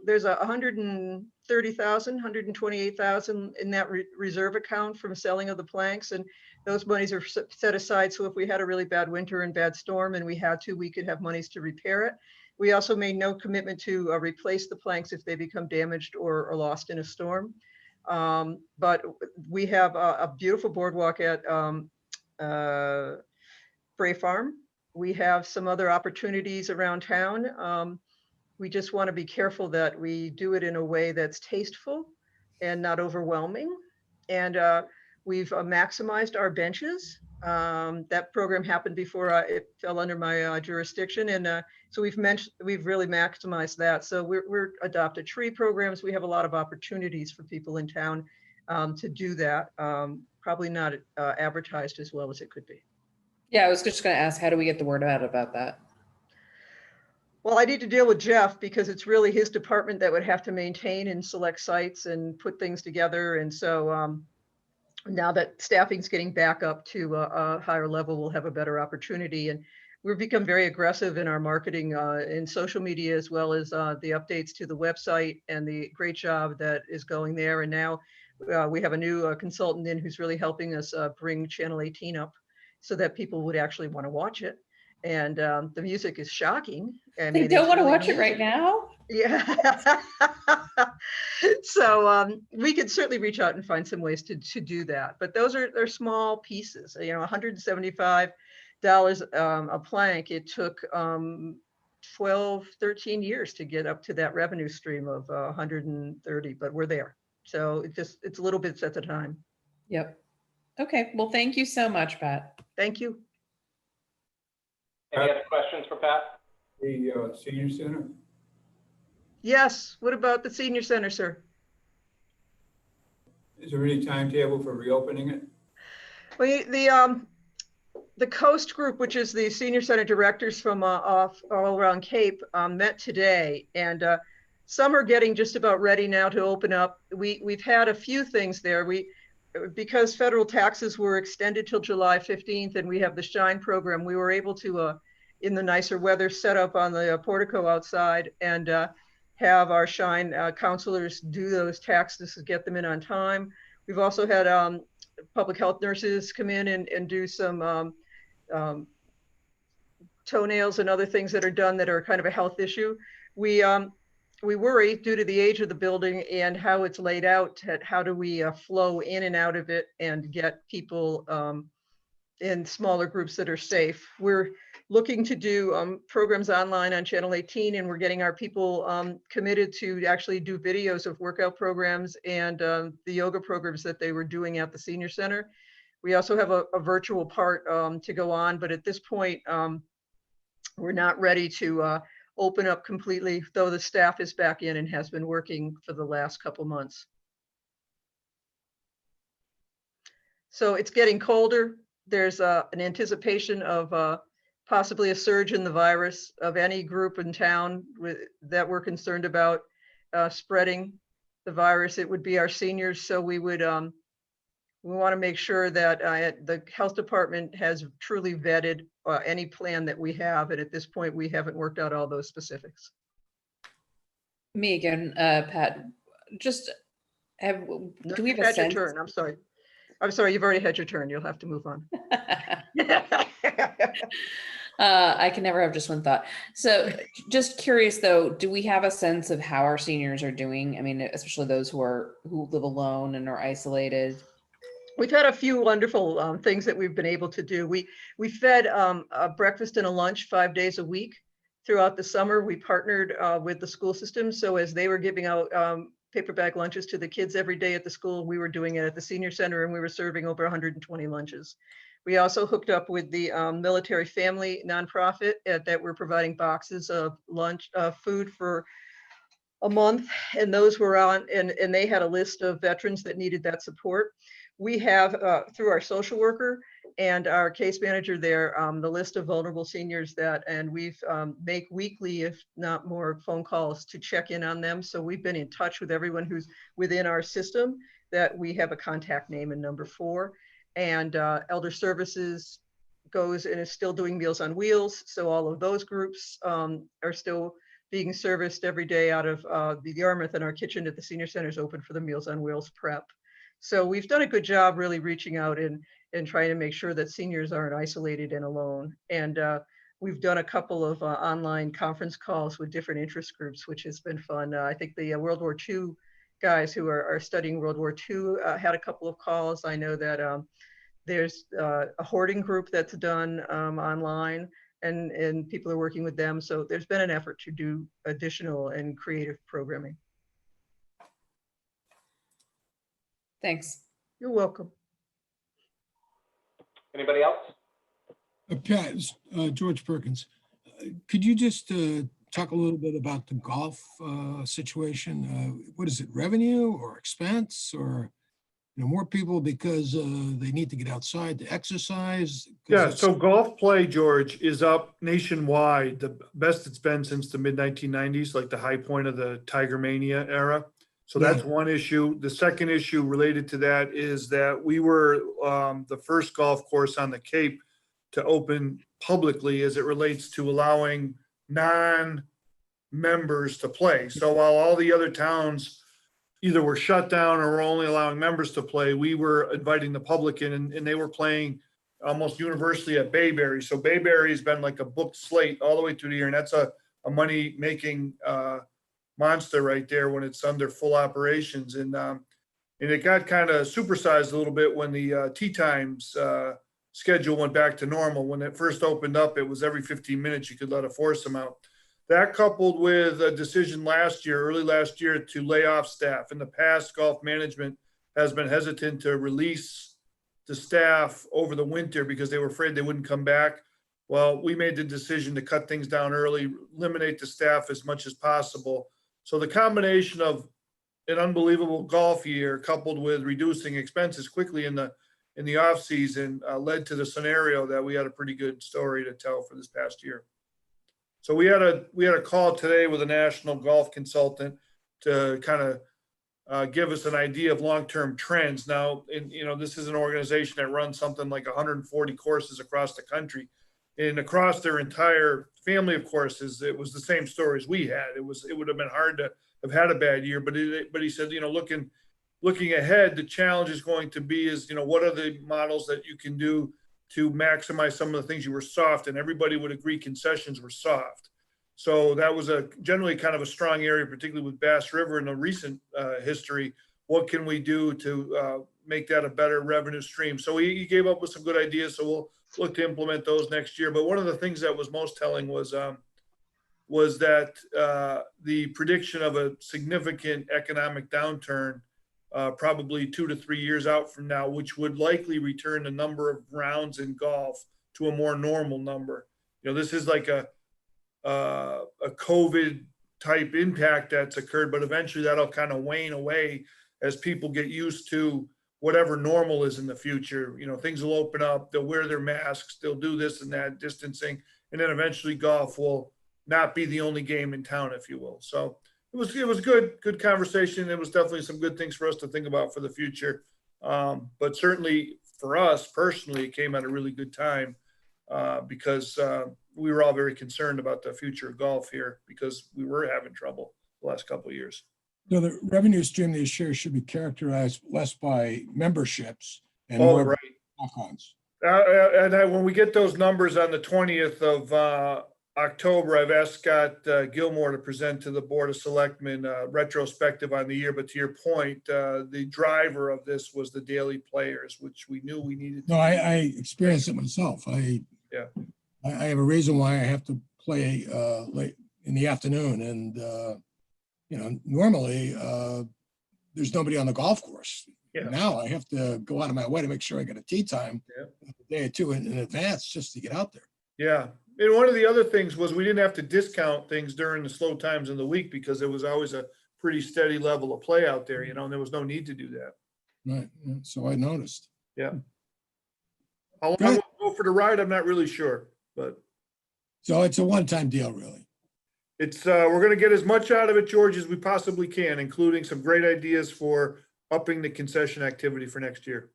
[SPEAKER 10] there's 130,000, 128,000 in that reserve account from selling of the planks, and those monies are set aside. So if we had a really bad winter and bad storm and we had to, we could have monies to repair it. We also made no commitment to replace the planks if they become damaged or lost in a storm. But we have a beautiful boardwalk at Bray Farm. We have some other opportunities around town. We just want to be careful that we do it in a way that's tasteful and not overwhelming. And we've maximized our benches. That program happened before it fell under my jurisdiction. And so we've really maximized that. So we're adopted tree programs. We have a lot of opportunities for people in town to do that. Probably not advertised as well as it could be.
[SPEAKER 5] Yeah, I was just going to ask, how do we get the word out about that?
[SPEAKER 10] Well, I need to deal with Jeff because it's really his department that would have to maintain and select sites and put things together. And so now that staffing's getting back up to a higher level, we'll have a better opportunity. And we've become very aggressive in our marketing in social media, as well as the updates to the website and the great job that is going there. And now we have a new consultant in who's really helping us bring Channel 18 up so that people would actually want to watch it. And the music is shocking. I
[SPEAKER 5] They
[SPEAKER 10] mean,
[SPEAKER 5] don't
[SPEAKER 10] it's
[SPEAKER 5] want to
[SPEAKER 10] really
[SPEAKER 5] watch it right
[SPEAKER 10] music.
[SPEAKER 5] now?
[SPEAKER 10] Yeah. So we could certainly reach out and find some ways to do that. But they're small pieces, you know, $175 a plank. It took 12, 13 years to get up to that revenue stream of 130, but we're there. So it's little bits at a time.
[SPEAKER 5] Yep. Okay. Well, thank you so much, Pat.
[SPEAKER 10] Thank you.
[SPEAKER 3] Any other questions for Pat?
[SPEAKER 11] The senior center,
[SPEAKER 10] Yes. What about the senior center, sir?
[SPEAKER 11] is there any timetable for reopening it?
[SPEAKER 10] Well, the Coast Group, which is the senior center directors from all around Cape, met today, and some are getting just about ready now to open up. We've had a few things there. Because federal taxes were extended till July 15th, and we have the Shine program, we were able to, in the nicer weather, set up on the portico outside and have our Shine counselors do those taxes to get them in on time. We've also had public health nurses come in and do some toenails and other things that are done that are kind of a health issue. We worry, due to the age of the building and how it's laid out, how do we flow in and out of it and get people in smaller groups that are safe. We're looking to do programs online on Channel 18, and we're getting our people committed to actually do videos of workout programs and the yoga programs that they were doing at the senior center. We also have a virtual part to go on, but at this point, we're not ready to open up completely, though the staff is back in and has been working for the last couple months. So it's getting colder. There's an anticipation of possibly a surge in the virus of any group in town that we're concerned about spreading the virus. It would be our seniors. So we would we want to make sure that the health department has truly vetted any plan that we have. And at this point, we haven't worked out all those specifics.
[SPEAKER 5] Me again, Pat, just do we have a
[SPEAKER 10] Had your
[SPEAKER 5] sense?
[SPEAKER 10] turn. I'm sorry. I'm sorry. You've already had your turn. You'll have to move on.
[SPEAKER 5] I can never have just one thought. So just curious though, do we have a sense of how our seniors are doing? I mean, especially those who live alone and are isolated.
[SPEAKER 10] We've had a few wonderful things that we've been able to do. We fed a breakfast and a lunch 5 days a week throughout the summer. We partnered with the school system. So as they were giving out paper bag lunches to the kids every day at the school, we were doing it at the senior center, and we were serving over 120 lunches. We also hooked up with the military family nonprofit that we're providing boxes of lunch, food for a month, and those were on, and they had a list of veterans that needed that support. We have, through our social worker and our case manager there, the list of vulnerable seniors and we've make weekly, if not more, phone calls to check in on them. So we've been in touch with everyone who's within our system that we have a contact name and number for. And Elder Services goes and is still doing Meals on Wheels. So all of those groups are still being serviced every day out of the Yarmouth, and our kitchen at the senior center is open for the Meals on Wheels prep. So we've done a good job really reaching out and trying to make sure that seniors aren't isolated and alone. And we've done a couple of online conference calls with different interest groups, which has been fun. I think the World War II guys who are studying World War II had a couple of calls. I know that there's a hoarding group that's done online. and people are working with them. So there's been an effort to do additional and creative programming.
[SPEAKER 5] Thanks.
[SPEAKER 10] You're welcome.
[SPEAKER 3] Anybody else?
[SPEAKER 7] Pat, George Perkins, could you just talk a little bit about the golf situation? What is it, revenue or expense, or more people because they need to get outside to exercise? 'Cause
[SPEAKER 2] Yeah,
[SPEAKER 7] it's-
[SPEAKER 2] so golf play, George, is up nationwide, the best it's been since the mid 1990s, like the high point of the Tiger Mania era. So that's one issue. The second issue related to that is that we were the first golf course on the Cape to open publicly as it relates to allowing non-members to play. So while all the other towns either were shut down or were only allowing members to play, we were inviting the public in, and they were playing almost universally at Bayberry. So Bayberry has been like a booked slate all the way through the year, and that's a money-making monster right there when it's under full operations. And it got kind of supersized a little bit when the tee times schedule went back to normal. When it first opened up, it was every 15 minutes you could let a foursome out. That coupled with a decision early last year, to lay off staff. In the past, golf management has been hesitant to release the staff over the winter because they were afraid they wouldn't come back. Well, we made the decision to cut things down early, eliminate the staff as much as possible. So the combination of an unbelievable golf year coupled with reducing expenses quickly in the off season led to the scenario that we had a pretty good story to tell for this past year. So we had a call today with a national golf consultant to kind of give us an idea of long-term trends. Now, this is an organization that runs something like 140 courses across the country. And across their entire family of courses, it was the same stories we had. It would have been hard to have had a bad year, but he said, looking ahead, the challenge is going to be what are the models that you can do to maximize some of the things you were soft, and everybody would agree concessions were soft. So that was generally kind of a strong area, particularly with Bass River in the recent history. What can we do to make that a better revenue stream? So he gave up with some good ideas. So we'll look to implement those next year. But one of the things that was most telling was that the prediction of a significant economic downturn probably 2 to 3 years out from now, which would likely return the number of rounds in golf to a more normal number. This is like a COVID type impact that's occurred, but eventually that'll kind of wane away as people get used to whatever normal is in the future. Things will open up, they'll wear their masks, they'll do this and that distancing, and then eventually golf will not be the only game in town, if you will. So it was good conversation. It was definitely some good things for us to think about for the future. But certainly for us personally, it came at a really good time because we were all very concerned about the future of golf here because we were having trouble the last couple of years.
[SPEAKER 7] So the revenue stream this year should be characterized less by memberships and more by walk-ons.
[SPEAKER 2] When we get those numbers on the 20th of October, I've asked Scott Gilmore to present to the Board of Selectmen retrospective on the year. But to your point, the driver of this was the daily players, which we knew we needed.
[SPEAKER 7] No, I experienced it myself. I have a reason why I have to play late in the afternoon, and normally there's nobody on the golf course.
[SPEAKER 2] Yeah.
[SPEAKER 7] Now I have to go out of my way to make sure I get a tee time a day or two in advance just to get out there.
[SPEAKER 2] Yeah. And one of the other things was we didn't have to discount things during the slow times in the week because there was always a pretty steady level of play out there, and there was no need to do that.
[SPEAKER 7] Right. So I noticed.
[SPEAKER 2] Yeah. How long we'll go for the ride, I'm not really sure, but.
[SPEAKER 7] So it's a one-time deal, really.
[SPEAKER 2] It's we're going to get as much out of it, George, as we possibly can, including some great ideas for upping the concession activity for next year.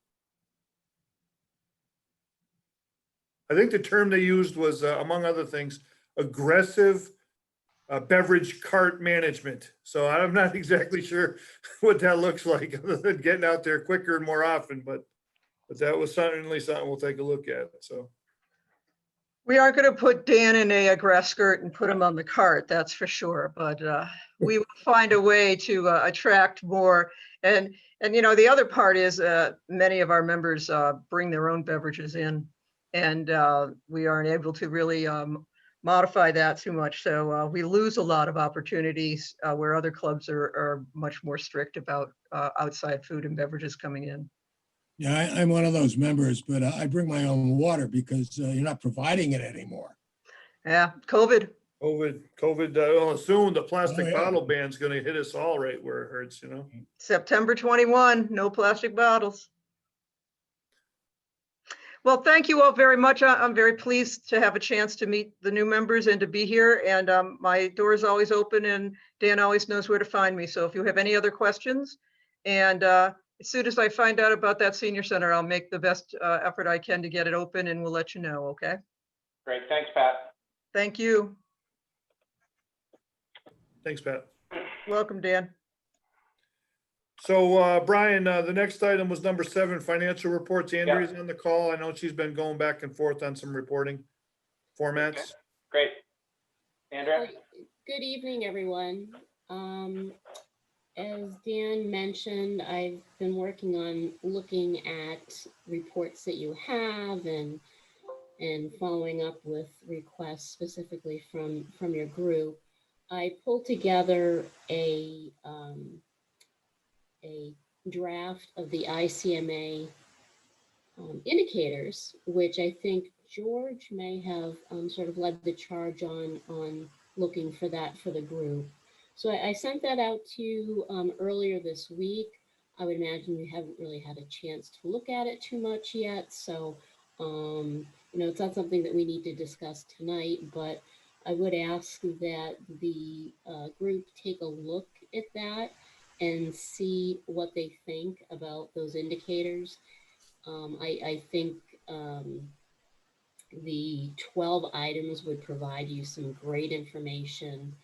[SPEAKER 2] I think the term they used was, among other things, aggressive beverage cart management. So I'm not exactly sure what that looks like other than getting out there quicker and more often, but that was certainly something we'll take a look at. So.
[SPEAKER 10] We aren't going to put Dan in a grass skirt and put him on the cart, that's for sure. But we will find a way to attract more. And the other part is many of our members bring their own beverages in. And we aren't able to really modify that too much. So we lose a lot of opportunities where other clubs are much more strict about outside food and beverages coming in.
[SPEAKER 7] Yeah, I'm one of those members, but I bring my own water because you're not providing it anymore.
[SPEAKER 10] Yeah, COVID.
[SPEAKER 2] COVID, well, soon the plastic
[SPEAKER 7] Oh, yeah.
[SPEAKER 2] bottle ban's gonna hit us all right where it hurts, you know?
[SPEAKER 10] September 21, no plastic bottles. Well, thank you all very much. I'm very pleased to have a chance to meet the new members and to be here. And my door is always open and Dan always knows where to find me. So if you have any other questions, and as soon as I find out about that senior center, I'll make the best effort I can to get it open and we'll let you know, okay?
[SPEAKER 3] Great, thanks, Pat.
[SPEAKER 10] Thank you.
[SPEAKER 2] Thanks, Pat.
[SPEAKER 10] Welcome, Dan.
[SPEAKER 2] So, Brian, the next item was number 7, financial reports. Andrea's on the call. I know she's been going back and forth on some reporting formats.
[SPEAKER 3] Great. Andrea?
[SPEAKER 12] Good evening, everyone. As Dan mentioned, I've been working on looking at reports that you have and following up with requests specifically from your group. I pulled together a draft of the ICMA indicators, which I think George may have sort of led the charge on looking for that for the group. So I sent that out to you earlier this week. I would imagine you haven't really had a chance to look at it too much yet. So, it's not something that we need to discuss tonight, but I would ask that the group take a look at that and see what they think about those indicators. I think the 12 items would provide you some great information,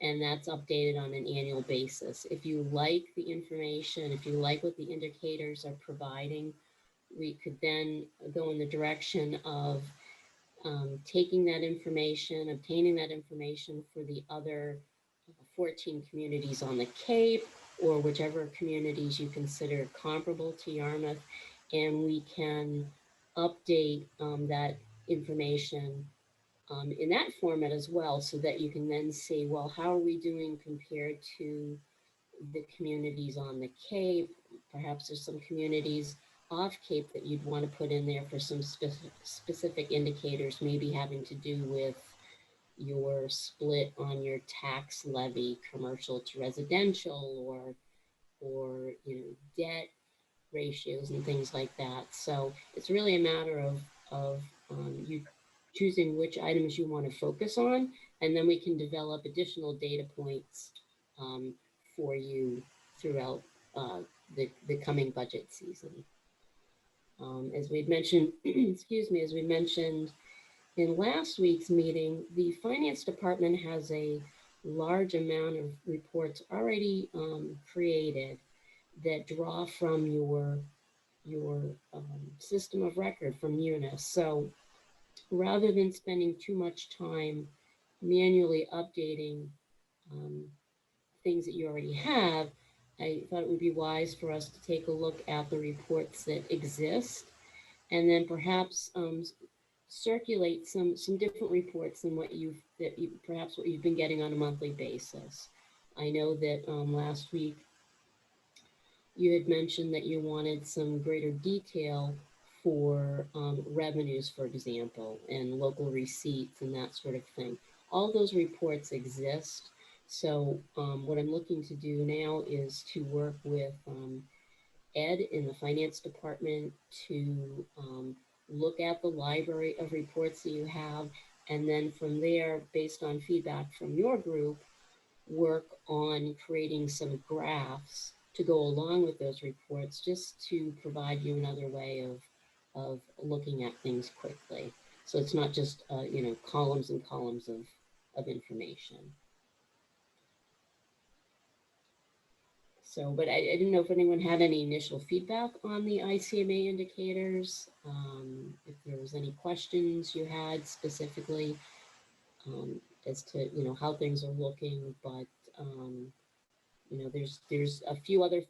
[SPEAKER 12] and that's updated on an annual basis. If you like the information, if you like what the indicators are providing, we could then go in the direction of taking that information, obtaining that information for the other 14 communities on the Cape, or whichever communities you consider comparable to Yarmouth, and we can update that information in that format as well, so that you can then see, well, how are we doing compared to the communities on the Cape? Perhaps there's some communities off Cape that you'd want to put in there for some specific indicators, maybe having to do with your split on your tax levy, commercial to residential, or debt ratios and things like that. So it's really a matter of you choosing which items you want to focus on, and then we can develop additional data points for you throughout the coming budget season. As we'd mentioned, excuse me, as we mentioned in last week's meeting, the finance department has a large amount of reports already created that draw from your system of record from Munis. So rather than spending too much time manually updating things that you already have, I thought it would be wise for us to take a look at the reports that exist, and then perhaps circulate some different reports than what you've been getting on a monthly basis. I know that last week you had mentioned that you wanted some greater detail for revenues, for example, and local receipts and that sort of thing. All those reports exist. So what I'm looking to do now is to work with Ed in the finance department to look at the library of reports that you have, and then from there, based on feedback from your group, work on creating some graphs to go along with those reports, just to provide you another way of looking at things quickly. So it's not just columns and columns of information. So, but I didn't know if anyone had any initial feedback on the ICMA indicators, if there was any questions you had specifically as to, how things are looking, but, there's a few other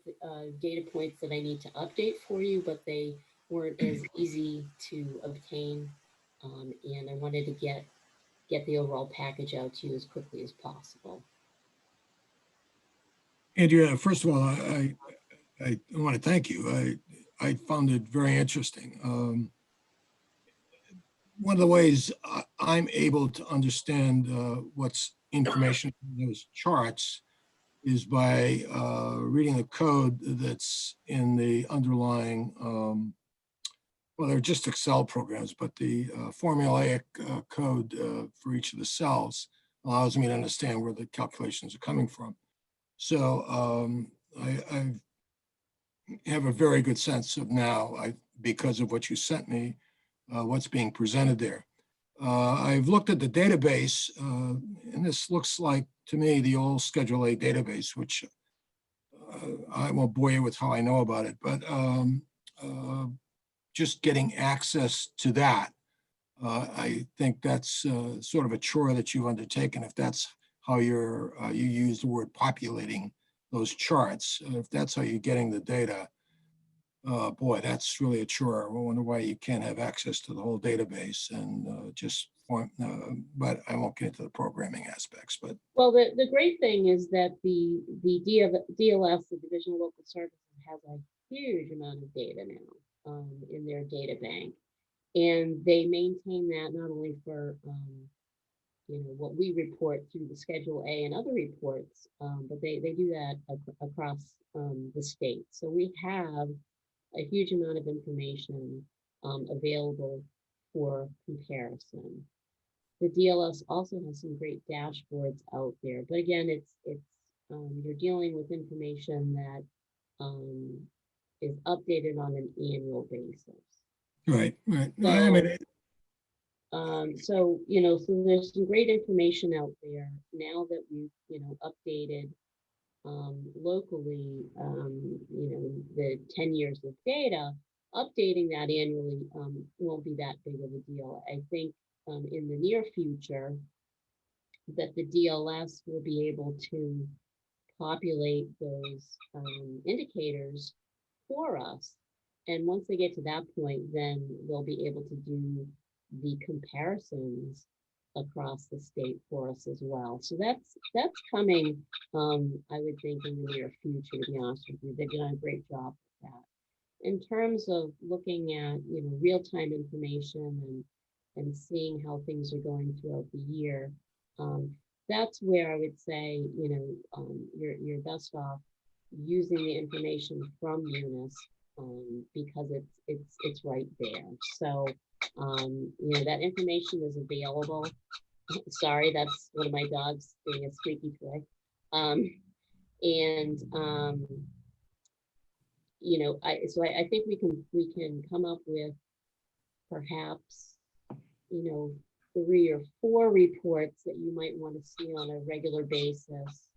[SPEAKER 12] data points that I need to update for you, but they weren't as easy to obtain And I wanted to get the overall package out to you as quickly as possible.
[SPEAKER 7] Andrea, first of all, I want to thank you. I found it very interesting. One of the ways I'm able to understand what's information in those charts is by reading the code that's in the underlying, well, they're just Excel programs, but the formulaic code for each of the cells allows me to understand where the calculations are coming from. So I have a very good sense of now, because of what you sent me, what's being presented there. I've looked at the database, and this looks like, to me, the old Schedule A database, which I won't bore you with how I know about it, but just getting access to that, I think that's sort of a chore that you've undertaken, if that's how you use the word populating those charts. If that's how you're getting the data, boy, that's really a chore. I wonder why you can't have access to the whole database and but I won't get into the programming aspects. But
[SPEAKER 12] well, the great thing is that the DLS, the Division of Local Services, has a huge amount of data now in their data bank, and they maintain that not only for what we report through the Schedule A and other reports, but they do that across the state. So we have a huge amount of information available for comparison. The DLS also has some great dashboards out there, but again, it's you're dealing with information that is updated on an annual basis.
[SPEAKER 7] right.
[SPEAKER 12] So,
[SPEAKER 7] I mean,
[SPEAKER 12] so there's some great information out there now that we've updated locally, the 10 years of data. Updating that annually won't be that big of a deal. I think in the near future that the DLS will be able to populate those indicators for us. And once they get to that point, then they'll be able to do the comparisons across the state for us as well. So that's coming, I would think, in the near future, to be honest with you. They've done a great job with that. In terms of looking at, real-time information and seeing how things are going throughout the year, that's where I would say, you're best off using the information from Munis because it's right there. So, that information is available. Sorry, that's one of my dogs being a squeaky toy. I think we can come up with perhaps 3 or 4 reports that you might want to see on a regular basis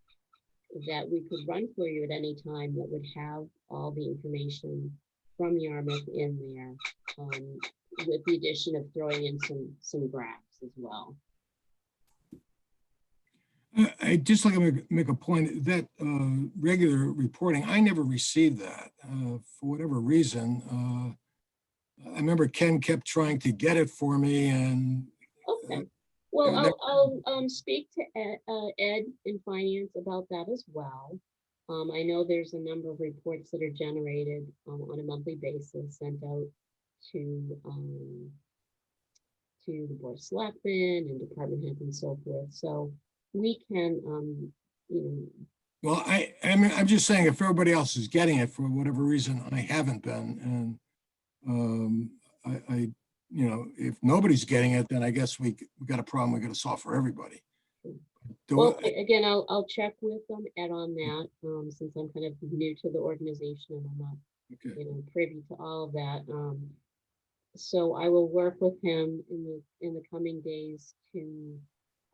[SPEAKER 12] that we could run for you at any time that would have all the information from Yarmouth in there, with the addition of throwing in some graphs as well.
[SPEAKER 7] I just like to make a point that regular reporting, I never received that for whatever reason. I remember Ken kept trying to get it for me, and
[SPEAKER 12] okay. Well, I'll speak to Ed in finance about that as well. I know there's a number of reports that are generated on a monthly basis, sent out to the Board of Selectmen and department heads and so forth. So we can,
[SPEAKER 7] well, I'm just saying, if everybody else is getting it for whatever reason, I haven't been, and if nobody's getting it, then I guess we got a problem we got to solve for everybody.
[SPEAKER 12] Well, again, I'll check with Ed on that, since I'm kind of new to the organization and I'm not, privy to all of that. So I will work with him in the coming days to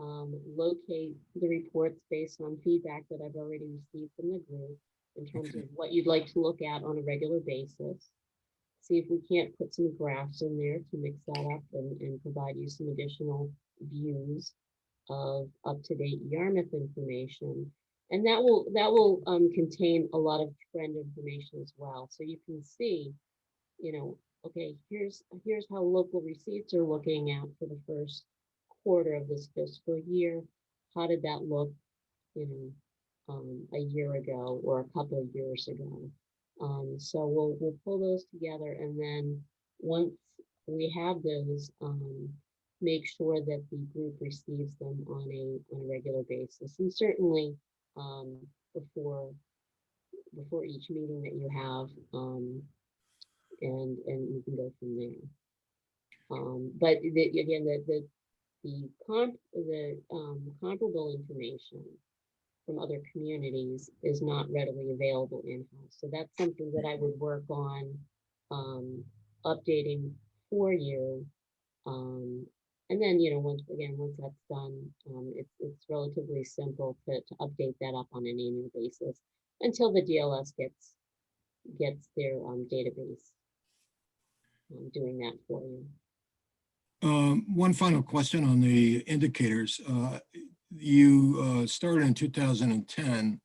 [SPEAKER 12] locate the reports based on feedback that I've already received from the group in terms of what you'd like to look at on a regular basis. See if we can't put some graphs in there to mix that up and provide you some additional views of up-to-date Yarmouth information. And that will contain a lot of trend information as well. So you can see, okay, here's how local receipts are looking at for the first quarter of this fiscal year. How did that look, you know, a year ago or a couple of years ago? So we'll pull those together, and then once we have those, make sure that the group receives them on a regular basis, and certainly before each meeting that you have, and you can go from there. But again, the comparable information from other communities is not readily available in-house. So that's something that I would work on updating for you. And then, you know, once that's done, it's relatively simple to update that up on an annual basis until the DLS gets their database doing that for you.
[SPEAKER 7] One final question on the indicators. You started in 2010.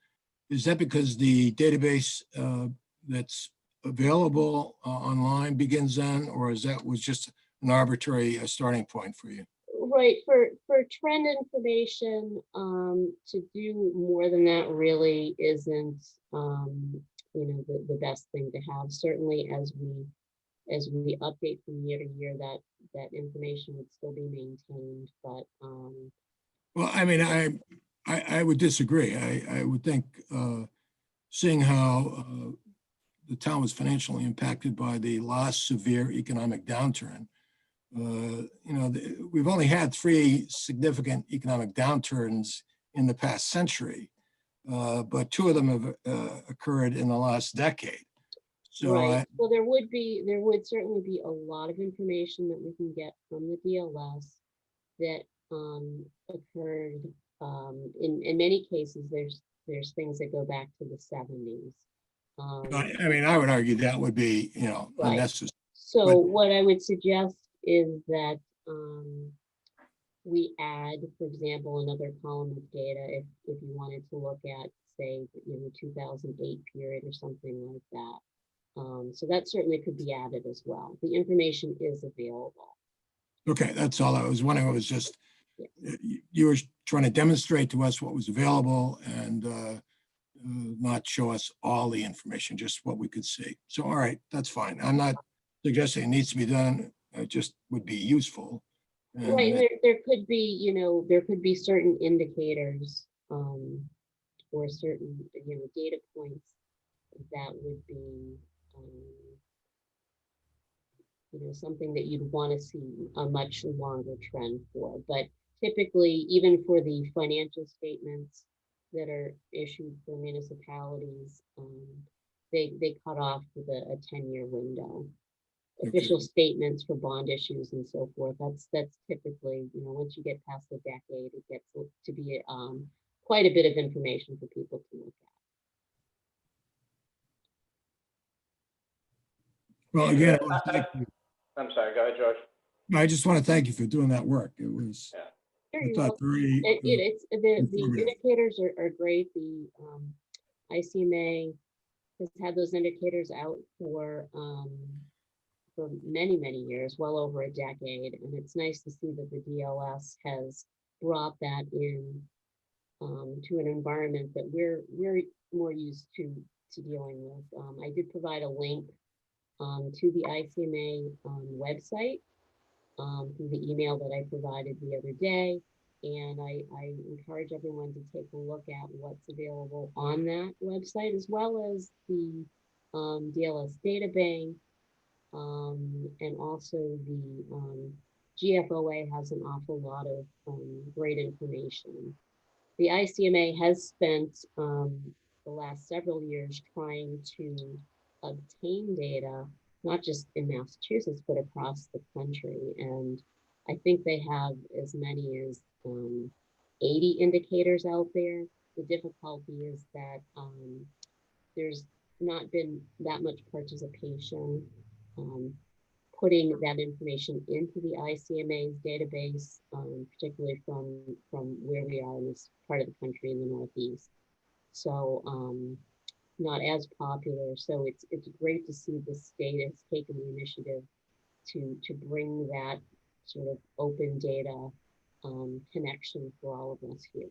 [SPEAKER 7] Is that because the database that's available online begins then, or is that was just an arbitrary starting point for you?
[SPEAKER 12] Right, for trend information, to do more than that really isn't, you know, the best thing to have. Certainly, as we update from year to year, that information would still be maintained, but
[SPEAKER 7] Well, I mean, I would disagree. I would think, seeing how the town was financially impacted by the last severe economic downturn, you know, we've only had 3 significant economic downturns in the past century, but 2 of them have occurred in the last decade. So
[SPEAKER 12] right. Well, there would certainly be a lot of information that we can get from the DLS that occurred. In many cases, there's things that go back to the 70s.
[SPEAKER 7] I mean, I would argue that would be, you know,
[SPEAKER 12] Right.
[SPEAKER 7] unnecessary.
[SPEAKER 12] So
[SPEAKER 7] But-
[SPEAKER 12] what I would suggest is that we add, for example, another column of data if you wanted to look at, say, you know, 2008 period or something like that. So that certainly could be added as well. The information is available.
[SPEAKER 7] Okay, that's all I was wondering. It was just,
[SPEAKER 12] Yeah.
[SPEAKER 7] you were trying to demonstrate to us what was available and not show us all the information, just what we could see. So, all right, that's fine. I'm not suggesting it needs to be done. It just would be useful. And
[SPEAKER 12] Right, and there could be, you know, there could be certain indicators or certain, you know, data points that would be, you know, something that you'd want to see a much longer trend for. But typically, even for the financial statements that are issued for municipalities, they cut off with a 10-year window.
[SPEAKER 7] Okay.
[SPEAKER 12] Official statements for bond issues and so forth. That's typically, you know, once you get past the decade, it gets to be quite a bit of information for people to look at.
[SPEAKER 7] well, again, I wanna thank you.
[SPEAKER 3] I'm sorry, go ahead, George.
[SPEAKER 7] I just want to thank you for doing that work. It was,
[SPEAKER 3] Yeah.
[SPEAKER 12] Sure,
[SPEAKER 7] I
[SPEAKER 12] you're
[SPEAKER 7] thought,
[SPEAKER 12] welcome.
[SPEAKER 7] very,
[SPEAKER 12] It's the
[SPEAKER 7] informative.
[SPEAKER 12] indicators are great. The ICMA has had those indicators out for many years, well over a decade, and it's nice to see that the DLS has brought that in to an environment that we're more used to dealing with. I did provide a link to the ICMA website through the email that I provided the other day. And I encourage everyone to take a look at what's available on that website, as well as the DLS data bank. And also the GFOA has an awful lot of great information. The ICMA has spent the last several years trying to obtain data, not just in Massachusetts, but across the country. And I think they have as many as 80 indicators out there. The difficulty is that there's not been that much participation putting that information into the ICMA's database, particularly from where we are in this part of the country in the Northeast. So not as popular. So it's great to see the state has taken the initiative to bring that sort of open data connection for all of us here.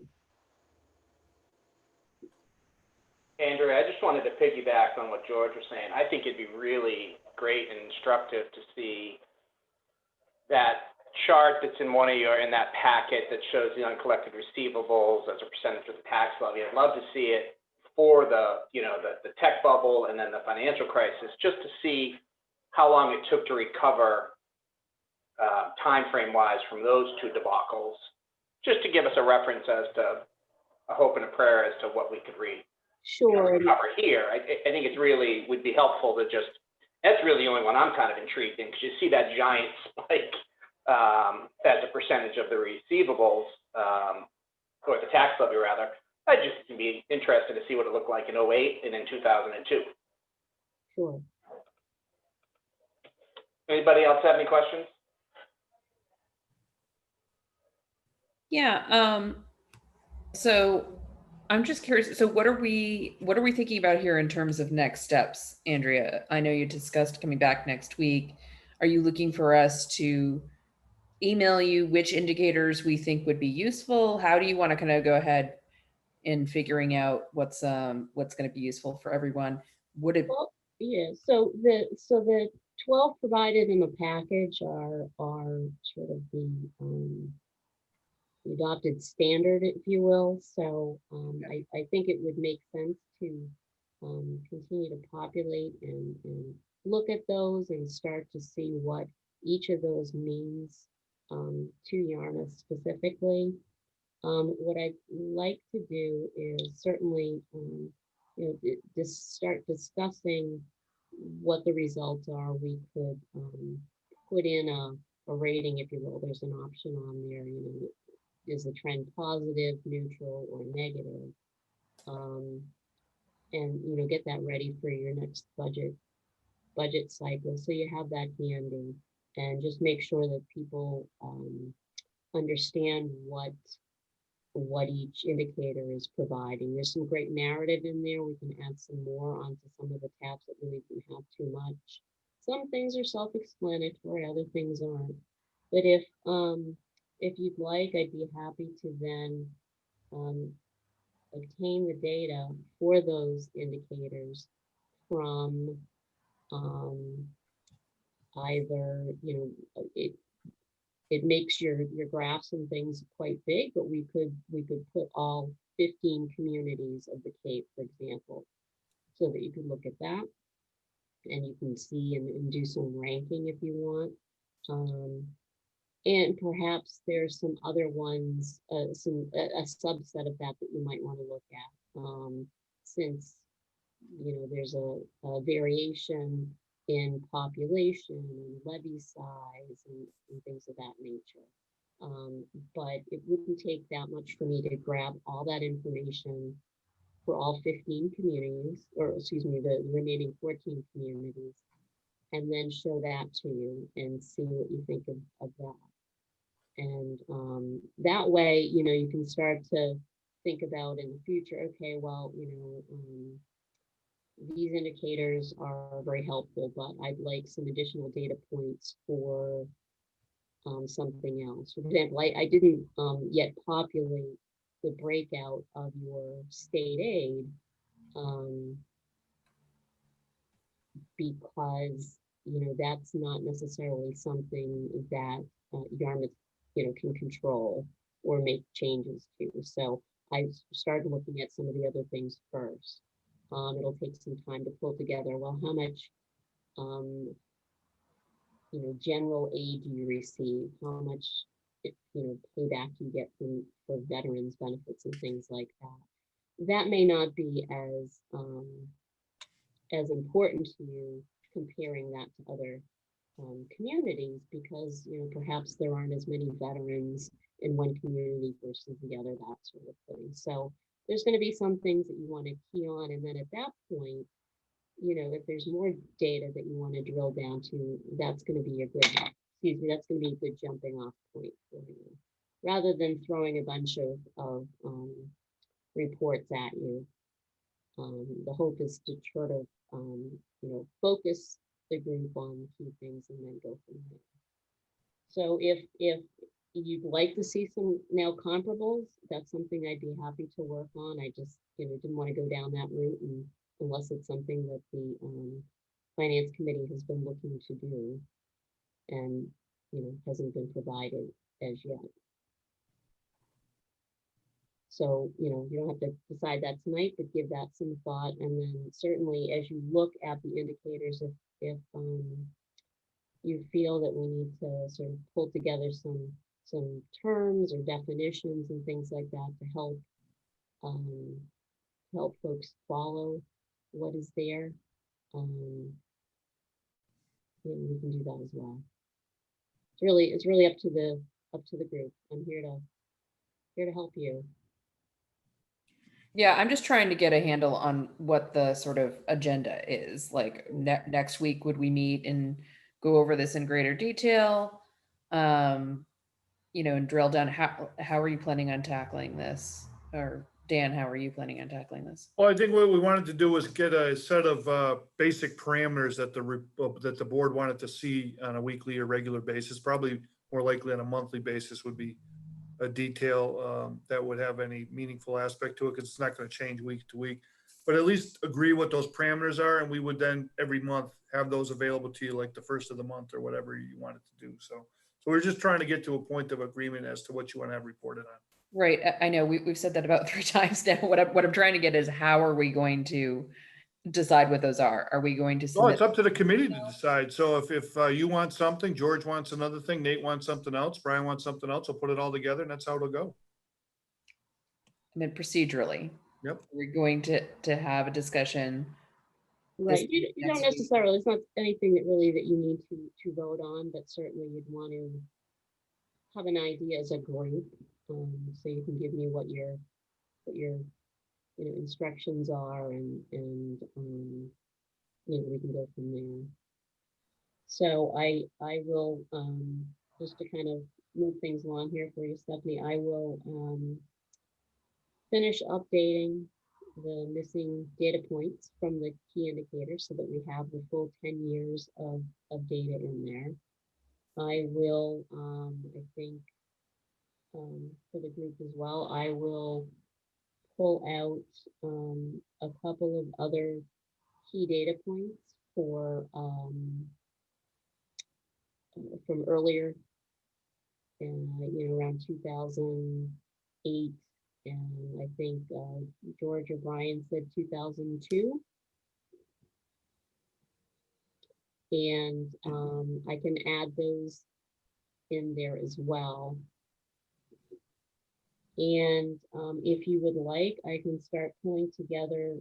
[SPEAKER 3] Andrea, I just wanted to piggyback on what George was saying. I think it'd be really great and instructive to see that chart that's in in that packet that shows the uncollected receivables as a percentage of the tax levy. I'd love to see it for the tech bubble and then the financial crisis, just to see how long it took to recover timeframe wise from those two debacles, just to give us a reference as to a hope and a prayer as to what we could read.
[SPEAKER 12] Sure.
[SPEAKER 3] Cover here. I think it's really would be helpful to just, that's really the only one I'm kind of intrigued in, because you see that giant spike as a percentage of the receivables, or the tax levy rather. I'd just be interested to see what it looked like in 2008 and in 2002.
[SPEAKER 12] Sure.
[SPEAKER 3] Anybody else have any questions?
[SPEAKER 5] Yeah, so I'm just curious. So what are we thinking about here in terms of next steps, Andrea? I know you discussed coming back next week. Are you looking for us to email you which indicators we think would be useful? How do you want to kind of go ahead in figuring out what's going to be useful for everyone? Would it?
[SPEAKER 12] Well, yeah. So the 12 provided in the package are sort of the adopted standard, if you will. So I think it would make sense to continue to populate and look at those and start to see what each of those means to Yarmouth specifically. What I'd like to do is certainly just start discussing what the results are. We could put in a rating, if you will. There's an option on there, is the trend positive, neutral, or negative? And get that ready for your next budget cycle, so you have that handy, and just make sure that people understand what each indicator is providing. There's some great narrative in there. We can add some more onto some of the tabs that really didn't have too much. Some things are self-explanatory, other things aren't. But if you'd like, I'd be happy to then obtain the data for those indicators from either, it makes your graphs and things quite big, but we could put all 15 communities of the Cape, for example, so that you can look at that and you can see and do some ranking if you want. And perhaps there's some other ones, a subset of that you might want to look at, since there's a variation in population and levy size and things of that nature. But it wouldn't take that much for me to grab all that information for all 15 communities, or excuse me, the remaining 14 communities, and then show that to you and see what you think of that. And that way, you can start to think about in the future, okay, well, these indicators are very helpful, but I'd like some additional data points for something else. For example, I didn't yet populate the breakout of your state aid because, that's not necessarily something that Yarmouth can control or make changes to. So I started looking at some of the other things first. It'll take some time to pull together, well, how much general aid do you receive? How much payback do you get for veterans benefits and things like that? That may not be as important to you comparing that to other communities, because perhaps there aren't as many veterans in one community versus the other, that sort of thing. So there's going to be some things that you want to key on, and then at that point, if there's more data that you want to drill down to, that's going to be a good, that's going to be a good jumping off point for you, rather than throwing a bunch of reports at you. The hope is to sort of, focus the group on key things and then go from there. So if you'd like to see some now comparables, that's something I'd be happy to work on. I just, didn't want to go down that route and unless it's something that the finance committee has been looking to do and, hasn't been provided as yet. So, you don't have to decide that tonight, but give that some thought. And then certainly as you look at the indicators, if you feel that we need to sort of pull together some terms or definitions and things like that to help folks follow what is there, we can do that as well. It's really up to the group. I'm here to help you.
[SPEAKER 5] Yeah, I'm just trying to get a handle on what the sort of agenda is. Like next week, would we meet and go over this in greater detail? And drill down. How are you planning on tackling this? Or Dan, how are you planning on tackling this?
[SPEAKER 2] Well, I think what we wanted to do was get a set of basic parameters that the board wanted to see on a weekly or regular basis, probably more likely on a monthly basis would be a detail that would have any meaningful aspect to it, because it's not going to change week to week, but at least agree what those parameters are. And we would then every month have those available to you, like the first of the month or whatever you wanted to do. So we're just trying to get to a point of agreement as to what you want to have reported on.
[SPEAKER 5] Right. I know we've said that about 3 times now. What I'm trying to get is how are we going to decide what those are? Are we going to
[SPEAKER 2] Well,
[SPEAKER 5] submit?
[SPEAKER 2] it's up to the committee to decide. So if you want something, George wants another thing, Nate wants something else, Brian wants something else, we'll put it all together and that's how it'll go.
[SPEAKER 5] I mean, procedurally.
[SPEAKER 2] Yep.
[SPEAKER 5] We're going to have a discussion.
[SPEAKER 12] Right. You don't necessarily, it's not anything that you need to vote on, but certainly you'd want to have an idea as a group. So you can give me what your instructions are and we can go from there. So I will just to kind of move things along here for you, Stephanie, I will finish updating the missing data points from the key indicators so that we have the full 10 years of data in there. I will, I think, for the group as well, I will pull out a couple of other key data points for from earlier, around 2008, and I think George or Brian said 2002. And I can add those in there as well. And if you would like, I can start pulling together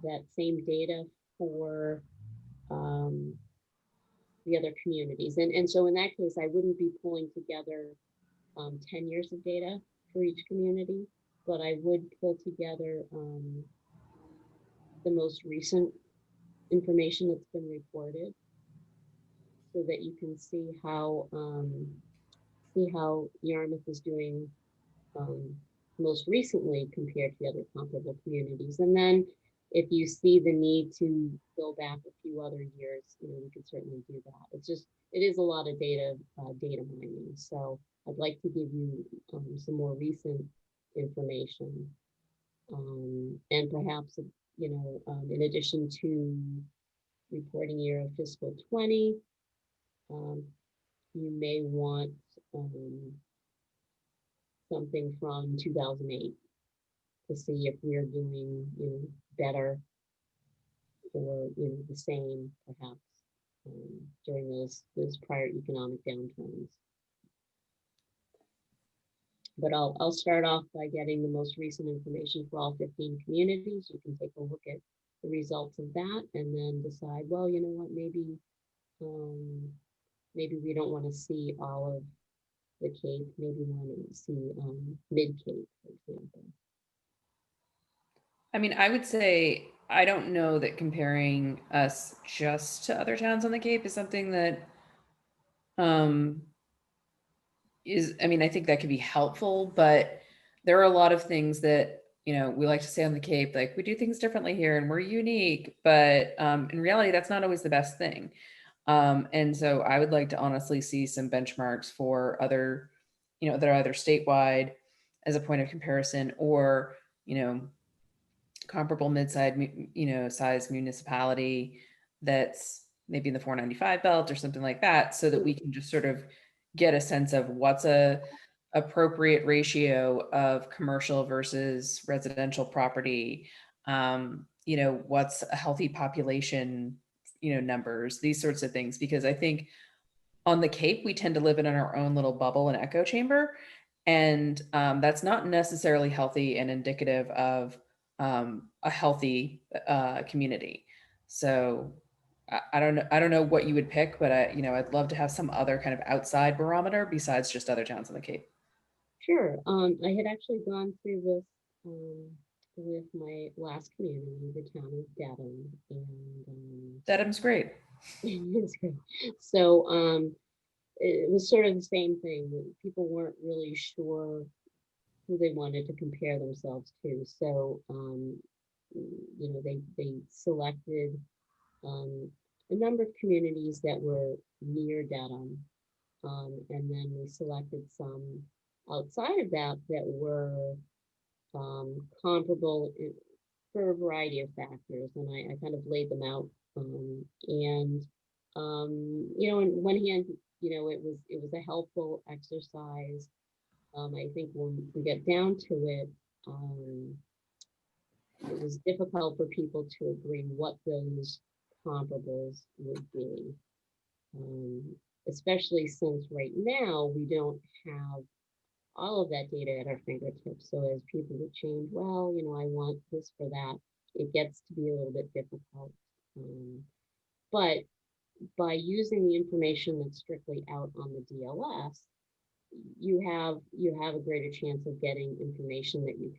[SPEAKER 12] that same data for the other communities. And so in that case, I wouldn't be pulling together 10 years of data for each community, but I would pull together the most recent information that's been reported so that you can see how Yarmouth is doing most recently compared to the other comparable communities. And then if you see the need to go back a few other years, we could certainly do that. It is a lot of data mining. So I'd like to give you some more recent information. And perhaps, in addition to reporting year of fiscal 20, you may want something from 2008 to see if we're doing better or the same perhaps during those prior economic downturns. But I'll start off by getting the most recent information for all 15 communities. You can take a look at the results of that and then decide, well, you know what, maybe we don't want to see all of the Cape, maybe we want to see mid-Cape, for example.
[SPEAKER 5] I mean, I would say, I don't know that comparing us just to other towns on the Cape is something that I think that could be helpful, but there are a lot of things that we like to say on the Cape, like we do things differently here and we're unique, but in reality, that's not always the best thing. And so I would like to honestly see some benchmarks for other, that are either statewide as a point of comparison or, comparable mid-sized, size municipality that's maybe in the 495 belt or something like that, so that we can just sort of get a sense of what's a appropriate ratio of commercial versus residential property. What's a healthy population, numbers, these sorts of things, because I think on the Cape, we tend to live in our own little bubble and echo chamber. And that's not necessarily healthy and indicative of a healthy community. So I don't know what you would pick, but I'd love to have some other kind of outside barometer besides just other towns on the Cape.
[SPEAKER 12] Sure. I had actually gone through this with my last community, the town of Dedham, and
[SPEAKER 5] Dedham's great.
[SPEAKER 12] it's great. So it was sort of the same thing. People weren't really sure who they wanted to compare themselves to. So they selected a number of communities that were near Dedham, and then we selected some outside of that that were comparable for a variety of factors, and I kind of laid them out. On one hand, it was a helpful exercise. I think when we get down to it, it was difficult for people to agree what those comparables would be, especially since right now we don't have all of that data at our fingertips. So as people would change, well, I want this for that, it gets to be a little bit difficult. But by using the information that's strictly out on the DLS, you have a greater chance of getting information that you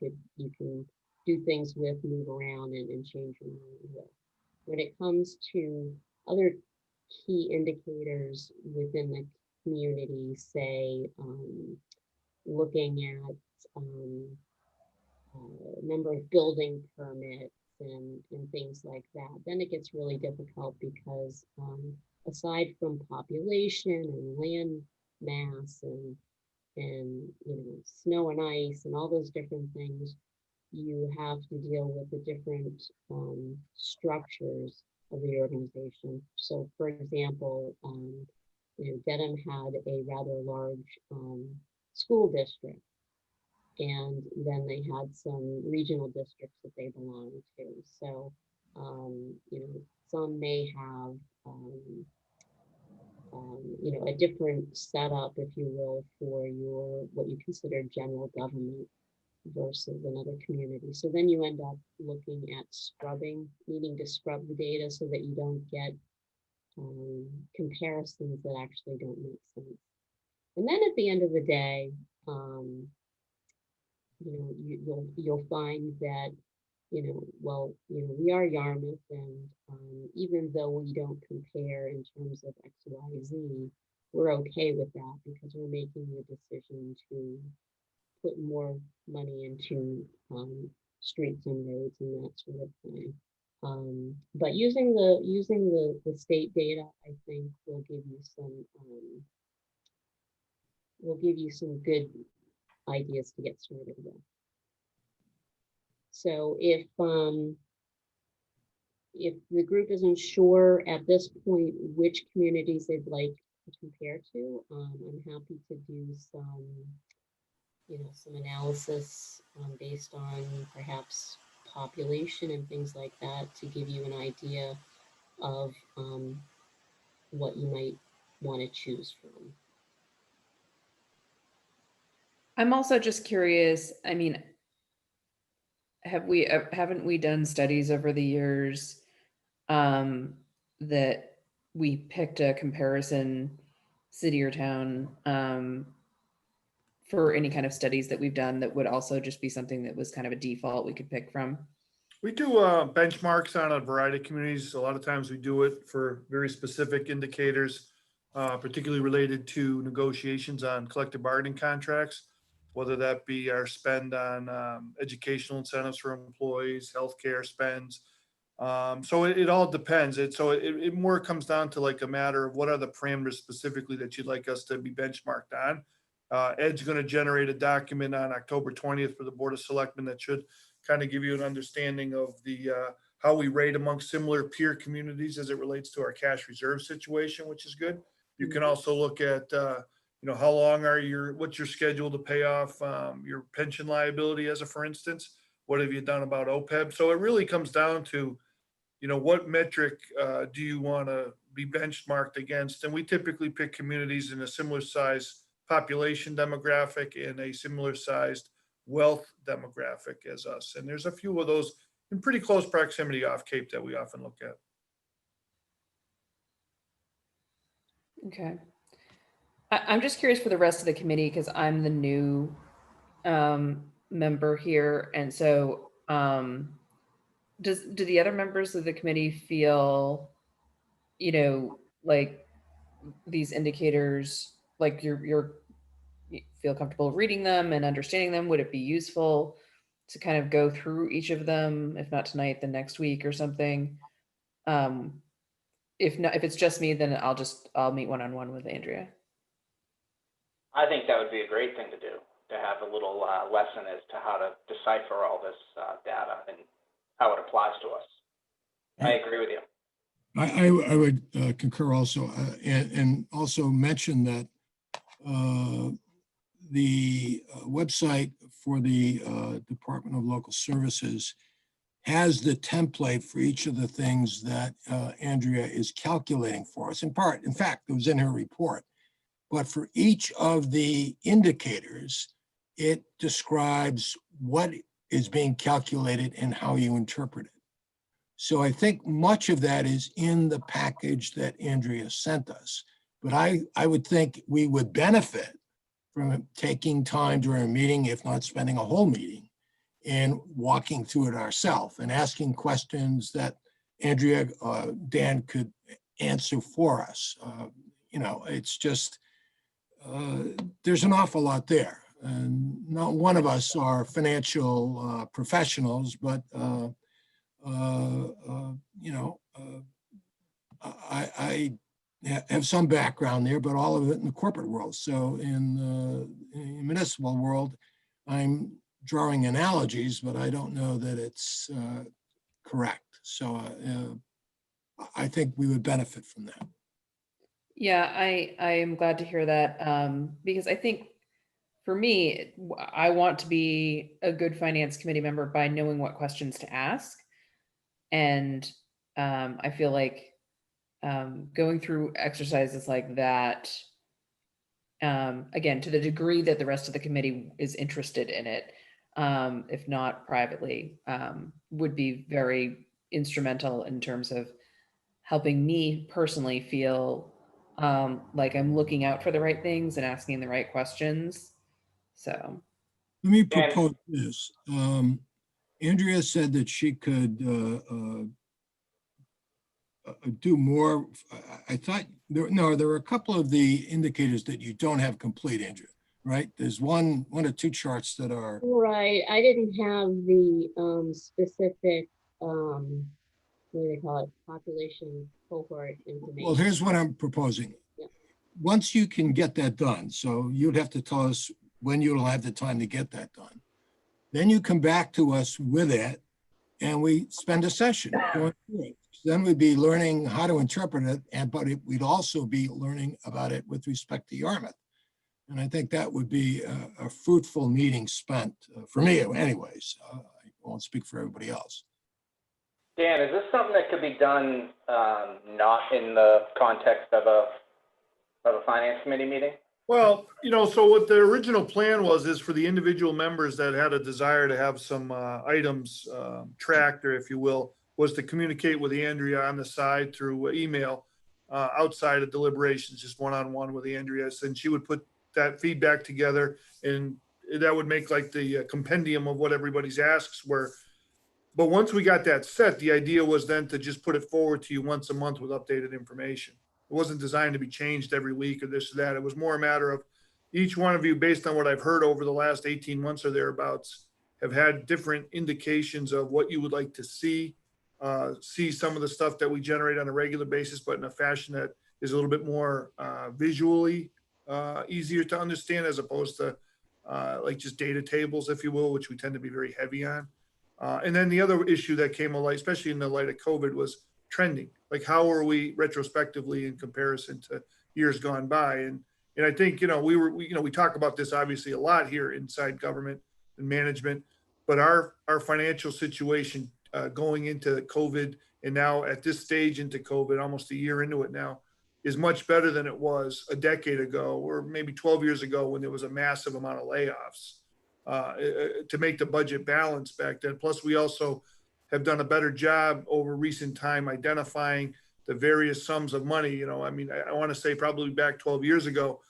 [SPEAKER 12] can do things with, move around, and change your mind with. When it comes to other key indicators within the community, say looking at number of building permits and things like that, then it gets really difficult because aside from population and land mass and snow and ice and all those different things, you have to deal with the different structures of the organization. So for example, Dedham had a rather large school district, and then they had some regional districts that they belonged to. So some may have a different setup, if you will, for your what you consider general government versus another community. So then you end up looking at needing to scrub the data so that you don't get comparisons that actually don't make sense. And then at the end of the day, you'll find that we are Yarmouth, and even though we don't compare in terms of X, Y, Z, we're okay with that because we're making the decision to put more money into streets and roads and that sort of thing. But using the state data, I think will give you some good ideas to get started with. So if the group isn't sure at this point which communities they'd like to compare to, I'm happy to do some analysis based on perhaps population and things like that to give you an idea of what you might want to choose from.
[SPEAKER 5] I'm also just curious, I mean, haven't we done studies over the years that we picked a comparison city or town for any kind of studies that we've done that would also just be something that was kind of a default we could pick from?
[SPEAKER 2] We do benchmarks on a variety of communities. A lot of times we do it for very specific indicators, particularly related to negotiations on collective bargaining contracts. whether that be our spend on educational incentives for employees, healthcare spends. So it all depends. It more comes down to like a matter of what are the parameters specifically that you'd like us to be benchmarked on. Ed's going to generate a document on October 20th for the Board of Selectmen that should kind of give you an understanding of the how we rate amongst similar peer communities as it relates to our cash reserve situation, which is good. You can also look at how long what's your schedule to pay off your pension liability as a for instance. What have you done about OPEB? So it really comes down to, what metric do you want to be benchmarked against? And we typically pick communities in a similar size population demographic and a similar sized wealth demographic as us. And there's a few of those in pretty close proximity off Cape that we often look at.
[SPEAKER 5] Okay. I'm just curious for the rest of the committee because I'm the new member here. And so do the other members of the committee feel, like these indicators, like you feel comfortable reading them and understanding them? Would it be useful to kind of go through each of them, if not tonight, then next week or something? If not, if it's just me, then I'll meet one-on-one with Andrea.
[SPEAKER 3] I think that would be a great thing to do, to have a little lesson as to how to decipher all this data and how it applies to us. I agree with you.
[SPEAKER 7] I would concur also, and also mention that the website for the Department of Local Services has the template for each of the things that Andrea is calculating for us. In fact, it was in her report. But for each of the indicators, it describes what is being calculated and how you interpret it. So I think much of that is in the package that Andrea sent us. But I would think we would benefit from taking time during a meeting, if not spending a whole meeting, and walking through it ourselves and asking questions that Andrea, Dan could answer for us. It's just, there's an awful lot there. And not one of us are financial professionals, but I have some background there, but all of it in the corporate world. So in the municipal world, I'm drawing analogies, but I don't know that it's correct. So I think we would benefit from that.
[SPEAKER 5] Yeah, I am glad to hear that because I think for me, I want to be a good finance committee member by knowing what questions to ask. And I feel like going through exercises like that, again, to the degree that the rest of the committee is interested in it, if not privately, would be very instrumental in terms of helping me personally feel like I'm looking out for the right things and asking the right questions. So
[SPEAKER 7] let me propose this. Andrea said that she could do more. I thought there were a couple of the indicators that you don't have complete, Andrea, right? There's one or two charts that are.
[SPEAKER 12] Right, I didn't have the specific, what do they call it, population cohort information.
[SPEAKER 7] Well, here's what I'm proposing.
[SPEAKER 12] Yeah.
[SPEAKER 7] Once you can get that done, so you'd have to tell us when you'll have the time to get that done. Then you come back to us with it and we spend a session going through it. Then we'd be learning how to interpret it, but we'd also be learning about it with respect to Yarmouth. And I think that would be a fruitful meeting spent, for me anyways. I won't speak for everybody else.
[SPEAKER 3] Dan, is this something that could be done not in the context of a finance committee meeting?
[SPEAKER 2] Well, so what the original plan is for the individual members that had a desire to have some items tracked, or if you will, was to communicate with Andrea on the side through email outside of deliberations, just one-on-one with Andrea. And she would put that feedback together, and that would make like the compendium of what everybody's asks were. But once we got that set, the idea was then to just put it forward to you once a month with updated information. It wasn't designed to be changed every week or this or that. It was more a matter of each one of you, based on what I've heard over the last 18 months or thereabouts, have had different indications of what you would like to see some of the stuff that we generate on a regular basis, but in a fashion that is a little bit more visually easier to understand, as opposed to like just data tables, if you will, which we tend to be very heavy on. And then the other issue that came alight, especially in the light of COVID, was trending. Like, how are we retrospectively in comparison to years gone by? And I think, we talk about this obviously a lot here inside government and management, but our financial situation going into COVID, and now at this stage into COVID, almost a year into it now, is much better than it was a decade ago, or maybe 12 years ago, when there was a massive amount of layoffs to make the budget balance back then. Plus, we also have done a better job over recent time identifying the various sums of money. I want to say probably back 12 years ago,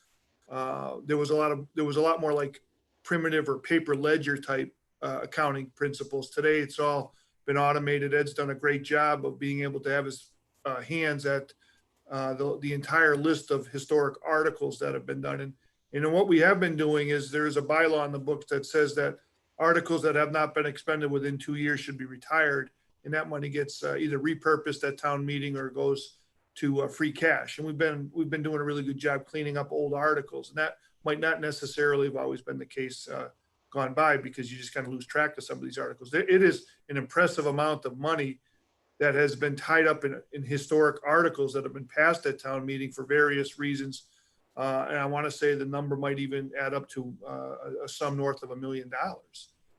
[SPEAKER 2] there was a lot more like primitive or paper ledger type accounting principles. Today, it's all been automated. Ed's done a great job of being able to have his hands at the entire list of historic articles that have been done. And what we have been doing is there's a bylaw in the books that says that articles that have not been expended within 2 years should be retired. And that money gets either repurposed at town meeting or goes to free cash. And we've been doing a really good job cleaning up old articles. And that might not necessarily have always been the case gone by, because you just kind of lose track of some of these articles. It is an impressive amount of money that has been tied up in historic articles that have been passed at town meeting for various reasons. And I want to say the number might even add up to a sum north of $1 million.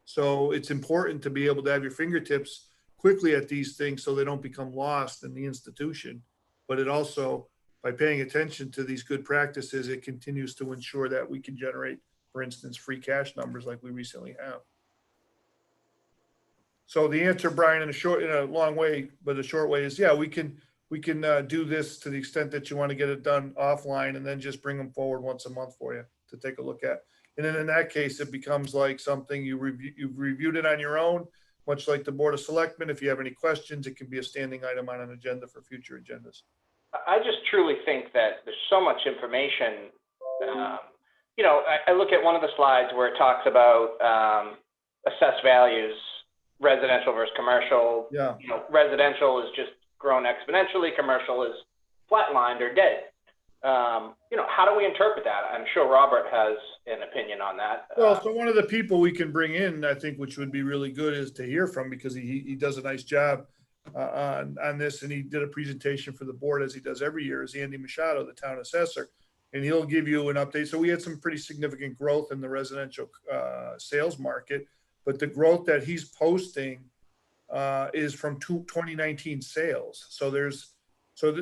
[SPEAKER 2] So it's important to be able to have your fingertips quickly at these things so they don't become lost in the institution. But it also, by paying attention to these good practices, it continues to ensure that we can generate, for instance, free cash numbers like we recently have. So the answer, Brian, in a long way, but a short way, is yeah, we can do this to the extent that you want to get it done offline, and then just bring them forward once a month for you to take a look at. And then in that case, it becomes like something you've reviewed it on your own, much like the Board of Selectmen. If you have any questions, it can be a standing item on an agenda for future agendas.
[SPEAKER 3] I just truly think that there's so much information. I look at one of the slides where it talks about assessed values, residential versus commercial.
[SPEAKER 2] Yeah.
[SPEAKER 3] Residential is just grown exponentially. Commercial is flatlined or dead. How do we interpret that? I'm sure Robert has an opinion on that.
[SPEAKER 2] Well, so one of the people we can bring in, I think, which would be really good, is to hear from, because he does a nice job on this, and he did a presentation for the board, as he does every year, is Andy Machado, the town assessor, and he'll give you an update. So we had some pretty significant growth in the residential sales market, but the growth that he's posting is from 2019 sales. So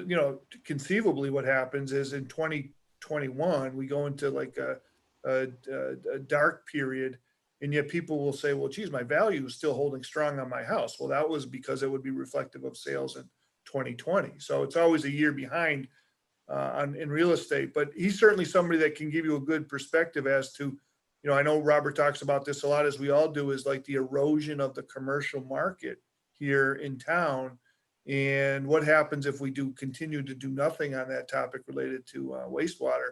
[SPEAKER 2] conceivably what happens is in 2021, we go into like a dark period, and yet people will say, well, geez, my value is still holding strong on my house. Well, that was because it would be reflective of sales in 2020. So it's always a year behind in real estate, but he's certainly somebody that can give you a good perspective as to, I know Robert talks about this a lot, as we all do, is like the erosion of the commercial market here in town. And what happens if we continue to do nothing on that topic related to wastewater?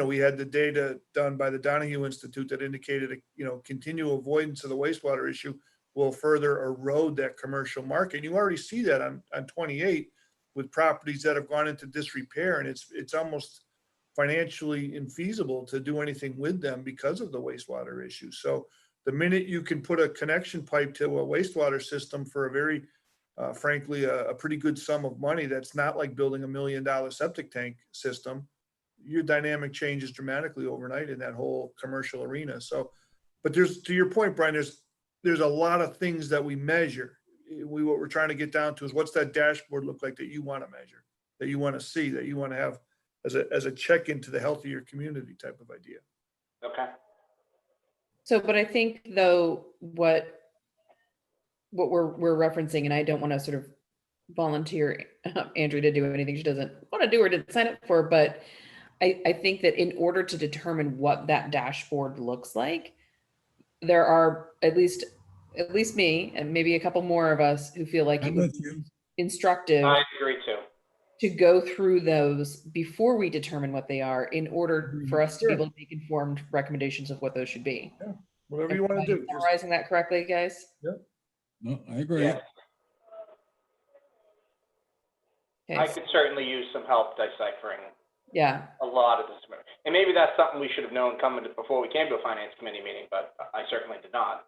[SPEAKER 2] We had the data done by the Donahue Institute that indicated, continual avoidance of the wastewater issue will further erode that commercial market. And you already see that on 28 with properties that have gone into disrepair, and it's almost financially infeasible to do anything with them because of the wastewater issue. So the minute you can put a connection pipe to a wastewater system for a very frankly, a pretty good sum of money, that's not like building $1 million septic tank system, your dynamic changes dramatically overnight in that whole commercial arena. So, but to your point, Brian, there's a lot of things that we measure. What we're trying to get down to is, what's that dashboard look like that you want to measure, that you want to see, that you want to have as a check into the health of your community type of idea.
[SPEAKER 3] Okay.
[SPEAKER 5] So, but I think though, what we're referencing, and I don't want to sort of volunteer Andrea to do anything she doesn't want to do or didn't sign up for, but I think that in order to determine what that dashboard looks like, there are at least me and maybe a couple more of us who feel like it would be instructive
[SPEAKER 3] I agree too.
[SPEAKER 5] to go through those before we determine what they are in order for us to be able to make informed recommendations of what those should be.
[SPEAKER 2] Whatever you want to
[SPEAKER 5] Am I
[SPEAKER 2] do. Just-
[SPEAKER 5] Summarizing that correctly, guys?
[SPEAKER 7] No, I agree.
[SPEAKER 3] Yeah, I
[SPEAKER 5] Okay.
[SPEAKER 3] could certainly use some help deciphering
[SPEAKER 5] Yeah.
[SPEAKER 3] a lot of this. And maybe that's something we should have known coming to, before we came to a finance committee meeting, but I certainly did not.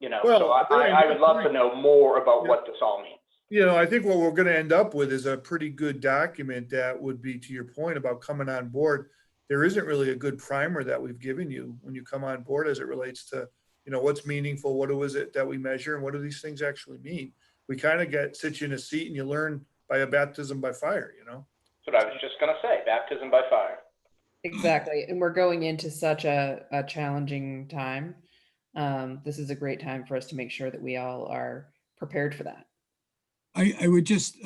[SPEAKER 3] You know,
[SPEAKER 2] Well,
[SPEAKER 3] so I would love to know more about what this all means.
[SPEAKER 2] You know, I think what we're gonna end up with is a pretty good document that would be, to your point about coming on board. There isn't really a good primer that we've given you when you come on board as it relates to, you know, what's meaningful, what is it that we measure, and what do these things actually mean? We kind of sit you in a seat and you learn by a baptism by fire, you know?
[SPEAKER 3] That's what I was just gonna say, baptism by fire.
[SPEAKER 5] Exactly. And we're going into such a challenging time. This is a great time for us to make sure that we all are prepared for that.
[SPEAKER 7] I would just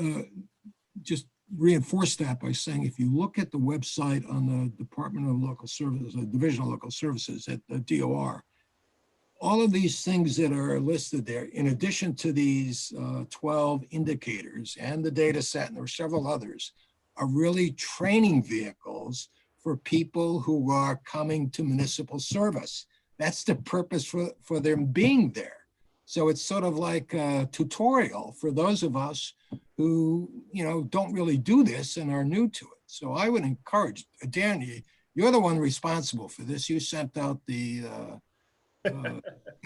[SPEAKER 7] reinforce that by saying, if you look at the website on the Department of Local Services, the Division of Local Services at the DOR, all of these things that are listed there, in addition to these 12 indicators and the data set, and there are several others, are really training vehicles for people who are coming to municipal service. That's the purpose for them being there. So it's sort of like a tutorial for those of us who, you know, don't really do this and are new to it. So I would encourage, Dan, you're the one responsible for this. You sent out the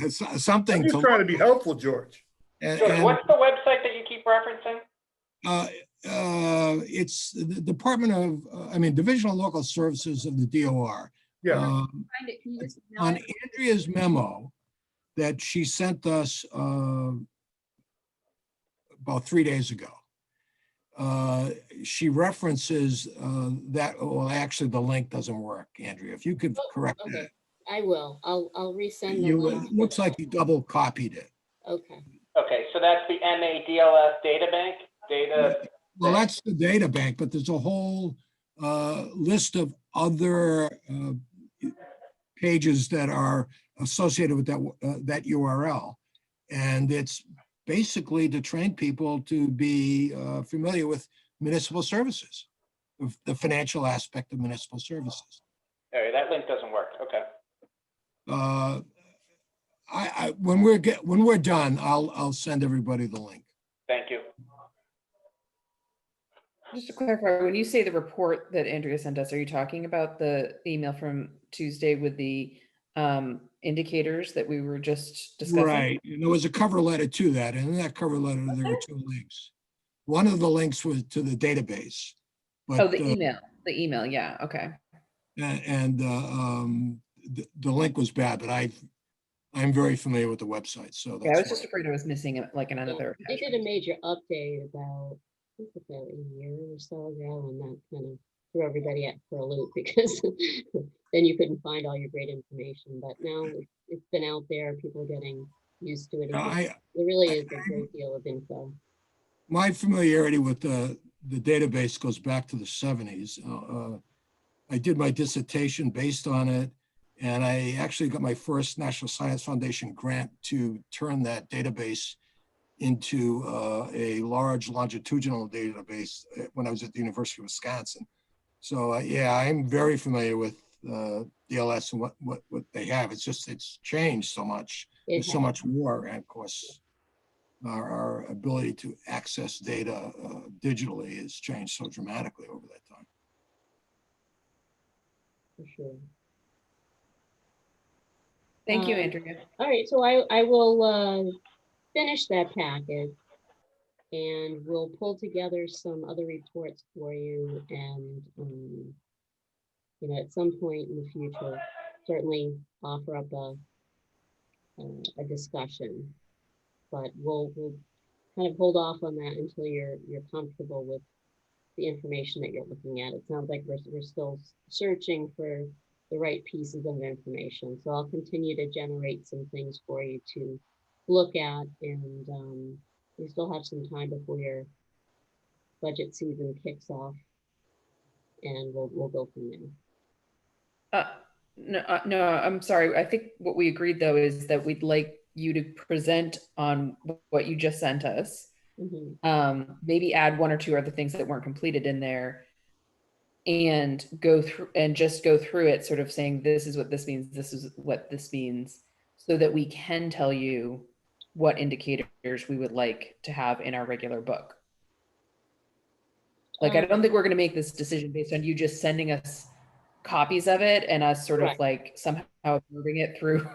[SPEAKER 7] something
[SPEAKER 2] I'm just
[SPEAKER 7] to
[SPEAKER 2] trying to be helpful, George.
[SPEAKER 7] and,
[SPEAKER 3] George, what's the website that you keep referencing?
[SPEAKER 7] it's the Department of, Division of Local Services of the DOR.
[SPEAKER 2] Yeah.
[SPEAKER 8] Find it. Can you just email
[SPEAKER 7] On
[SPEAKER 8] it?
[SPEAKER 7] Andrea's memo that she sent us about 3 days ago, she references that, well, actually the link doesn't work, Andrea. If you could correct
[SPEAKER 12] Okay,
[SPEAKER 7] that.
[SPEAKER 12] I will. I'll resend the
[SPEAKER 7] You,
[SPEAKER 12] link.
[SPEAKER 7] it looks like you double copied it.
[SPEAKER 12] Okay,
[SPEAKER 3] Okay, so that's the MADLS data bank, data.
[SPEAKER 7] Well, that's the data bank, but there's a whole list of other pages that are associated with that URL. And it's basically to train people to be familiar with municipal services, the financial aspect of municipal services.
[SPEAKER 3] Okay, that link doesn't work, okay.
[SPEAKER 7] When we're done, I'll send everybody the link.
[SPEAKER 3] Thank you.
[SPEAKER 5] Just to clarify, when you say the report that Andrea sent us, are you talking about the email from Tuesday with the indicators that we were just discussing?
[SPEAKER 7] Right. And there was a cover letter to that. And in that cover letter, there were 2 links. One of the links was to the database. But,
[SPEAKER 5] Oh, the email. Yeah. Okay.
[SPEAKER 7] and the link was bad, but I'm very familiar with the website. So
[SPEAKER 5] Yeah, I was
[SPEAKER 7] that's
[SPEAKER 5] just
[SPEAKER 7] why.
[SPEAKER 5] afraid I was missing like
[SPEAKER 12] yeah,
[SPEAKER 5] another.
[SPEAKER 12] they did a major update about, I think about a year or so ago, and that kind of threw everybody for a loop because then you couldn't find all your great information. But now it's been out there, people are getting used to it. There really is a great deal of info.
[SPEAKER 7] My familiarity with the database goes back to the 70s. I did my dissertation based on it, and I actually got my first National Science Foundation grant to turn that database into a large longitudinal database when I was at the University of Wisconsin. So yeah, I'm very familiar with DLS and what they have. It's just, it's changed so much. There's so much more, and of course, our ability to access data digitally has changed so dramatically over that time.
[SPEAKER 12] For sure.
[SPEAKER 5] Thank you, Andrea.
[SPEAKER 12] All right, so I will finish that packet and we'll pull together some other reports for you and, you know, at some point in the future, certainly offer up a discussion. But we'll kind of hold off on that until you're comfortable with the information that you're looking at. It sounds like we're still searching for the right pieces of information. So I'll continue to generate some things for you to look at, and we still have some time before your budget season kicks off, and we'll go from there.
[SPEAKER 5] No, I'm sorry. I think what we agreed though is that we'd like you to present on what you just sent us Maybe add one or two other things that weren't completed in there, and go through and just go through it, sort of saying, this is what this means, this is what this means, so that we can tell you what indicators we would like to have in our regular book. Like, I don't think we're going to make this decision based on you just sending us copies of it and us sort of
[SPEAKER 12] Correct.
[SPEAKER 5] like somehow moving it through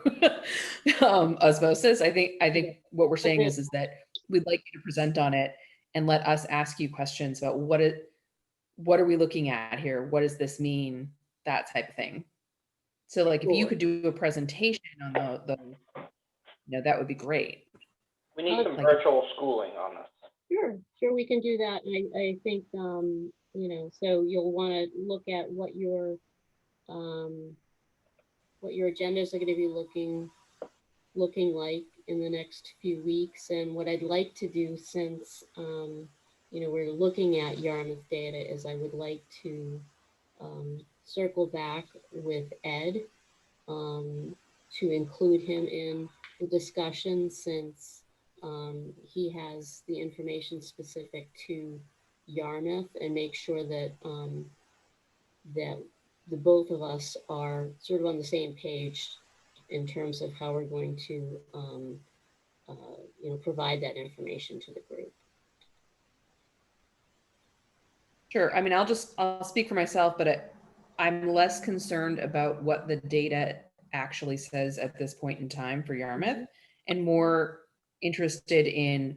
[SPEAKER 5] osmosis. I think what we're saying is that we'd like you to present on it and let us ask you questions about what are we looking at here? What does this mean? That type of thing. So like, if you could do a presentation on the that would be great.
[SPEAKER 3] We need some
[SPEAKER 5] Like-
[SPEAKER 3] virtual schooling on this.
[SPEAKER 12] Sure, we can do that. I think, so you'll want to look at what your agendas are going to be looking like in the next few weeks. And what I'd like to do, since, we're looking at Yarmouth data, is I would like to circle back with Ed to include him in the discussion, since he has the information specific to Yarmouth, and make sure that that the both of us are sort of on the same page in terms of how we're going to provide that information to the group.
[SPEAKER 5] Sure. I mean, I'll speak for myself, but I'm less concerned about what the data actually says at this point in time for Yarmouth, and more interested in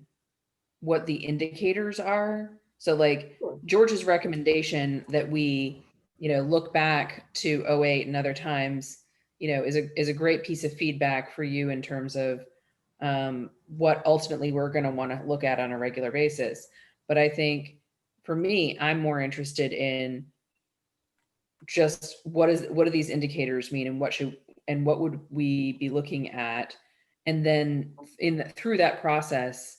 [SPEAKER 5] what the indicators are. So like George's recommendation that we, look back to 08 and other times, is a great piece of feedback for you in terms of what ultimately we're going to want to look at on a regular basis. But I think for me, I'm more interested in just what do these indicators mean, and what would we be looking at, and then through that process,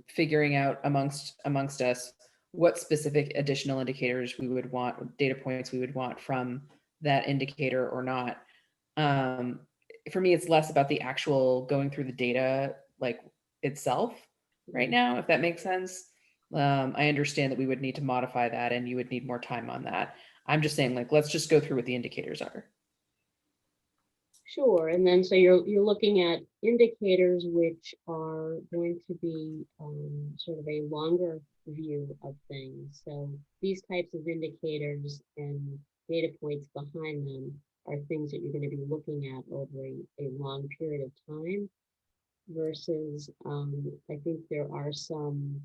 [SPEAKER 5] figuring out amongst us what specific additional indicators we would want, data points we would want from that indicator or not. For me, it's less about the actual going through the data like itself right now, if that makes sense. I understand that we would need to modify that and you would need more time on that. I'm just saying, like, let's just go through what the indicators are.
[SPEAKER 12] Sure, and then so you're looking at indicators which are going to be sort of a longer view of things. So these types of indicators and data points behind them are things that you're going to be looking at over a long period of time, versus I think there are some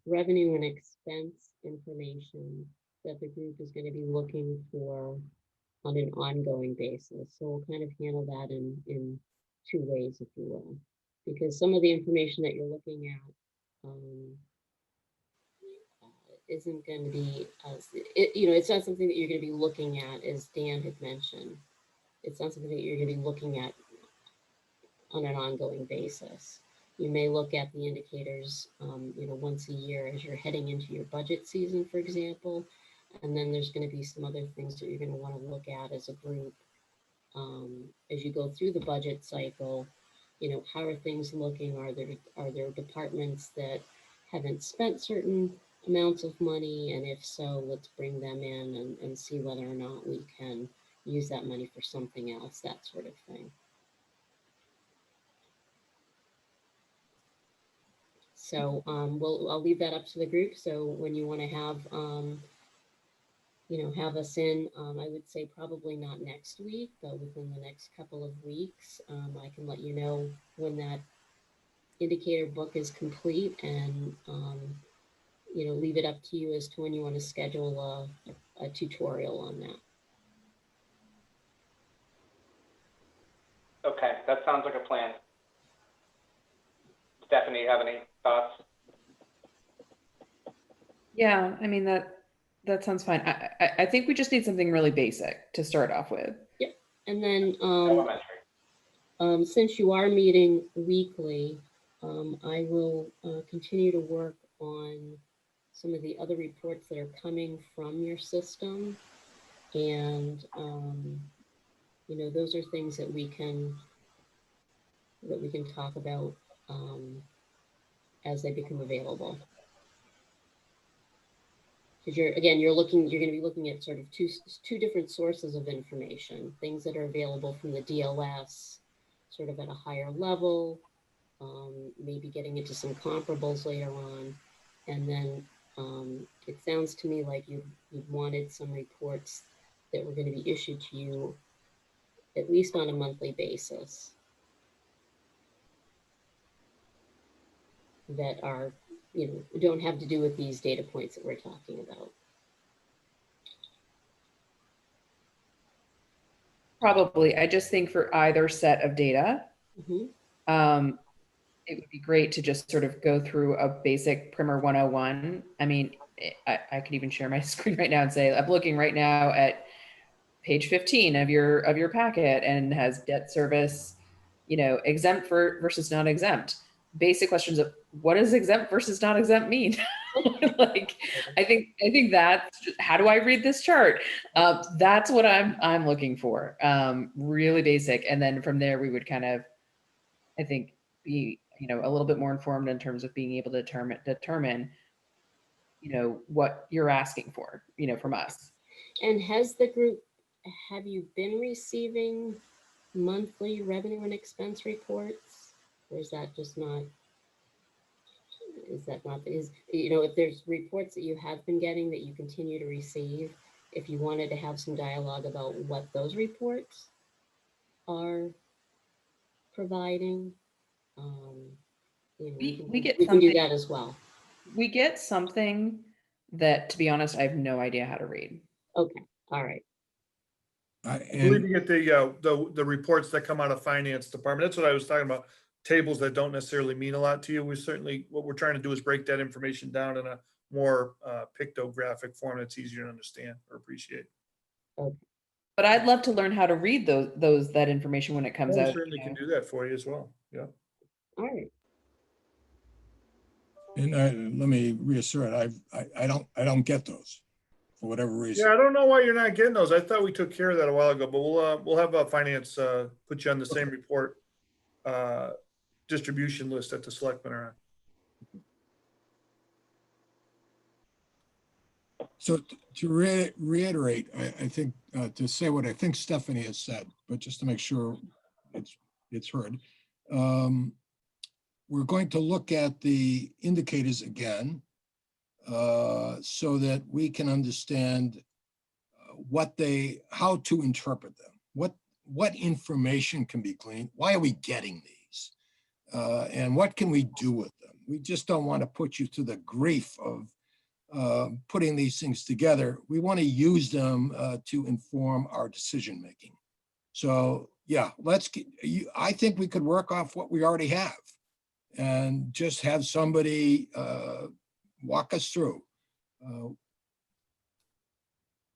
[SPEAKER 12] revenue and expense information that the group is going to be looking for on an ongoing basis. So we'll kind of handle that in two ways, if you will, because some of the information that you're looking at isn't going to be, it's not something that you're going to be looking at, as Dan had mentioned. It's not something that you're going to be looking at on an ongoing basis. You may look at the indicators, once a year as you're heading into your budget season, for example. And then there's going to be some other things that you're going to want to look at as a group as you go through the budget cycle. How are things looking? Are there departments that haven't spent certain amounts of money? And if so, let's bring them in and see whether or not we can use that money for something else, that sort of thing. So I'll leave that up to the group. So when you want to have have us in, I would say probably not next week, but within the next couple of weeks, I can let you know when that indicator book is complete, and leave it up to you as to when you want to schedule a tutorial on that.
[SPEAKER 3] Okay, that sounds like a plan. Stephanie, you have any thoughts?
[SPEAKER 5] Yeah, I mean, that sounds fine. I think we just need something really basic to start off with.
[SPEAKER 12] Yep. And then
[SPEAKER 3] Elementary.
[SPEAKER 12] Since you are meeting weekly, I will continue to work on some of the other reports that are coming from your system. And, those are things that we can talk about as they become available. Because you're going to be looking at sort of two different sources of information, things that are available from the DLS, sort of at a higher level, maybe getting into some comparables later on. And then it sounds to me like you wanted some reports that were going to be issued to you at least on a monthly basis that are, don't have to do with these data points that we're talking about.
[SPEAKER 5] Probably. I just think for either set of data,
[SPEAKER 12] Mhm.
[SPEAKER 5] it would be great to just sort of go through a basic primer 101. I mean, I could even share my screen right now and say, I'm looking right now at page 15 of your packet and has debt service, exempt versus not exempt. Basic questions of what does exempt versus not exempt mean? Like, I think that's how do I read this chart? That's what I'm looking for. Really basic, and then from there we would kind of, I think, be a little bit more informed in terms of being able to determine what you're asking for from us.
[SPEAKER 12] And have you been receiving monthly revenue and expense reports? Or is that just not, if there's reports that you have been getting that you continue to receive, if you wanted to have some dialogue about what those reports are providing,
[SPEAKER 5] we get
[SPEAKER 12] we can do
[SPEAKER 5] something.
[SPEAKER 12] that as well.
[SPEAKER 5] We get something that, to be honest, I have no idea how to read.
[SPEAKER 12] Okay, all right.
[SPEAKER 2] I believe you get the reports that come out of finance department. That's what I was talking about. Tables that don't necessarily mean a lot to you. What we're trying to do is break that information down in a more pictographic form that's easier to understand or appreciate.
[SPEAKER 12] Okay.
[SPEAKER 5] But I'd love to learn how to read that information when it comes
[SPEAKER 2] I
[SPEAKER 5] out.
[SPEAKER 2] certainly can do that for you as well. Yeah.
[SPEAKER 12] All right.
[SPEAKER 7] And let me reassert, I don't get those for whatever reason.
[SPEAKER 2] Yeah, I don't know why you're not getting those. I thought we took care of that a while ago, but we'll have a finance put you on the same report distribution list that the selectmen are on.
[SPEAKER 7] So to reiterate, I think to say what I think Stephanie has said, but just to make sure it's heard. We're going to look at the indicators again so that we can understand how to interpret them. What information can be gleaned? Why are we getting these? And what can we do with them? We just don't want to put you to the grief of putting these things together. We want to use them to inform our decision-making. So yeah, I think we could work off what we already have and just have somebody walk us through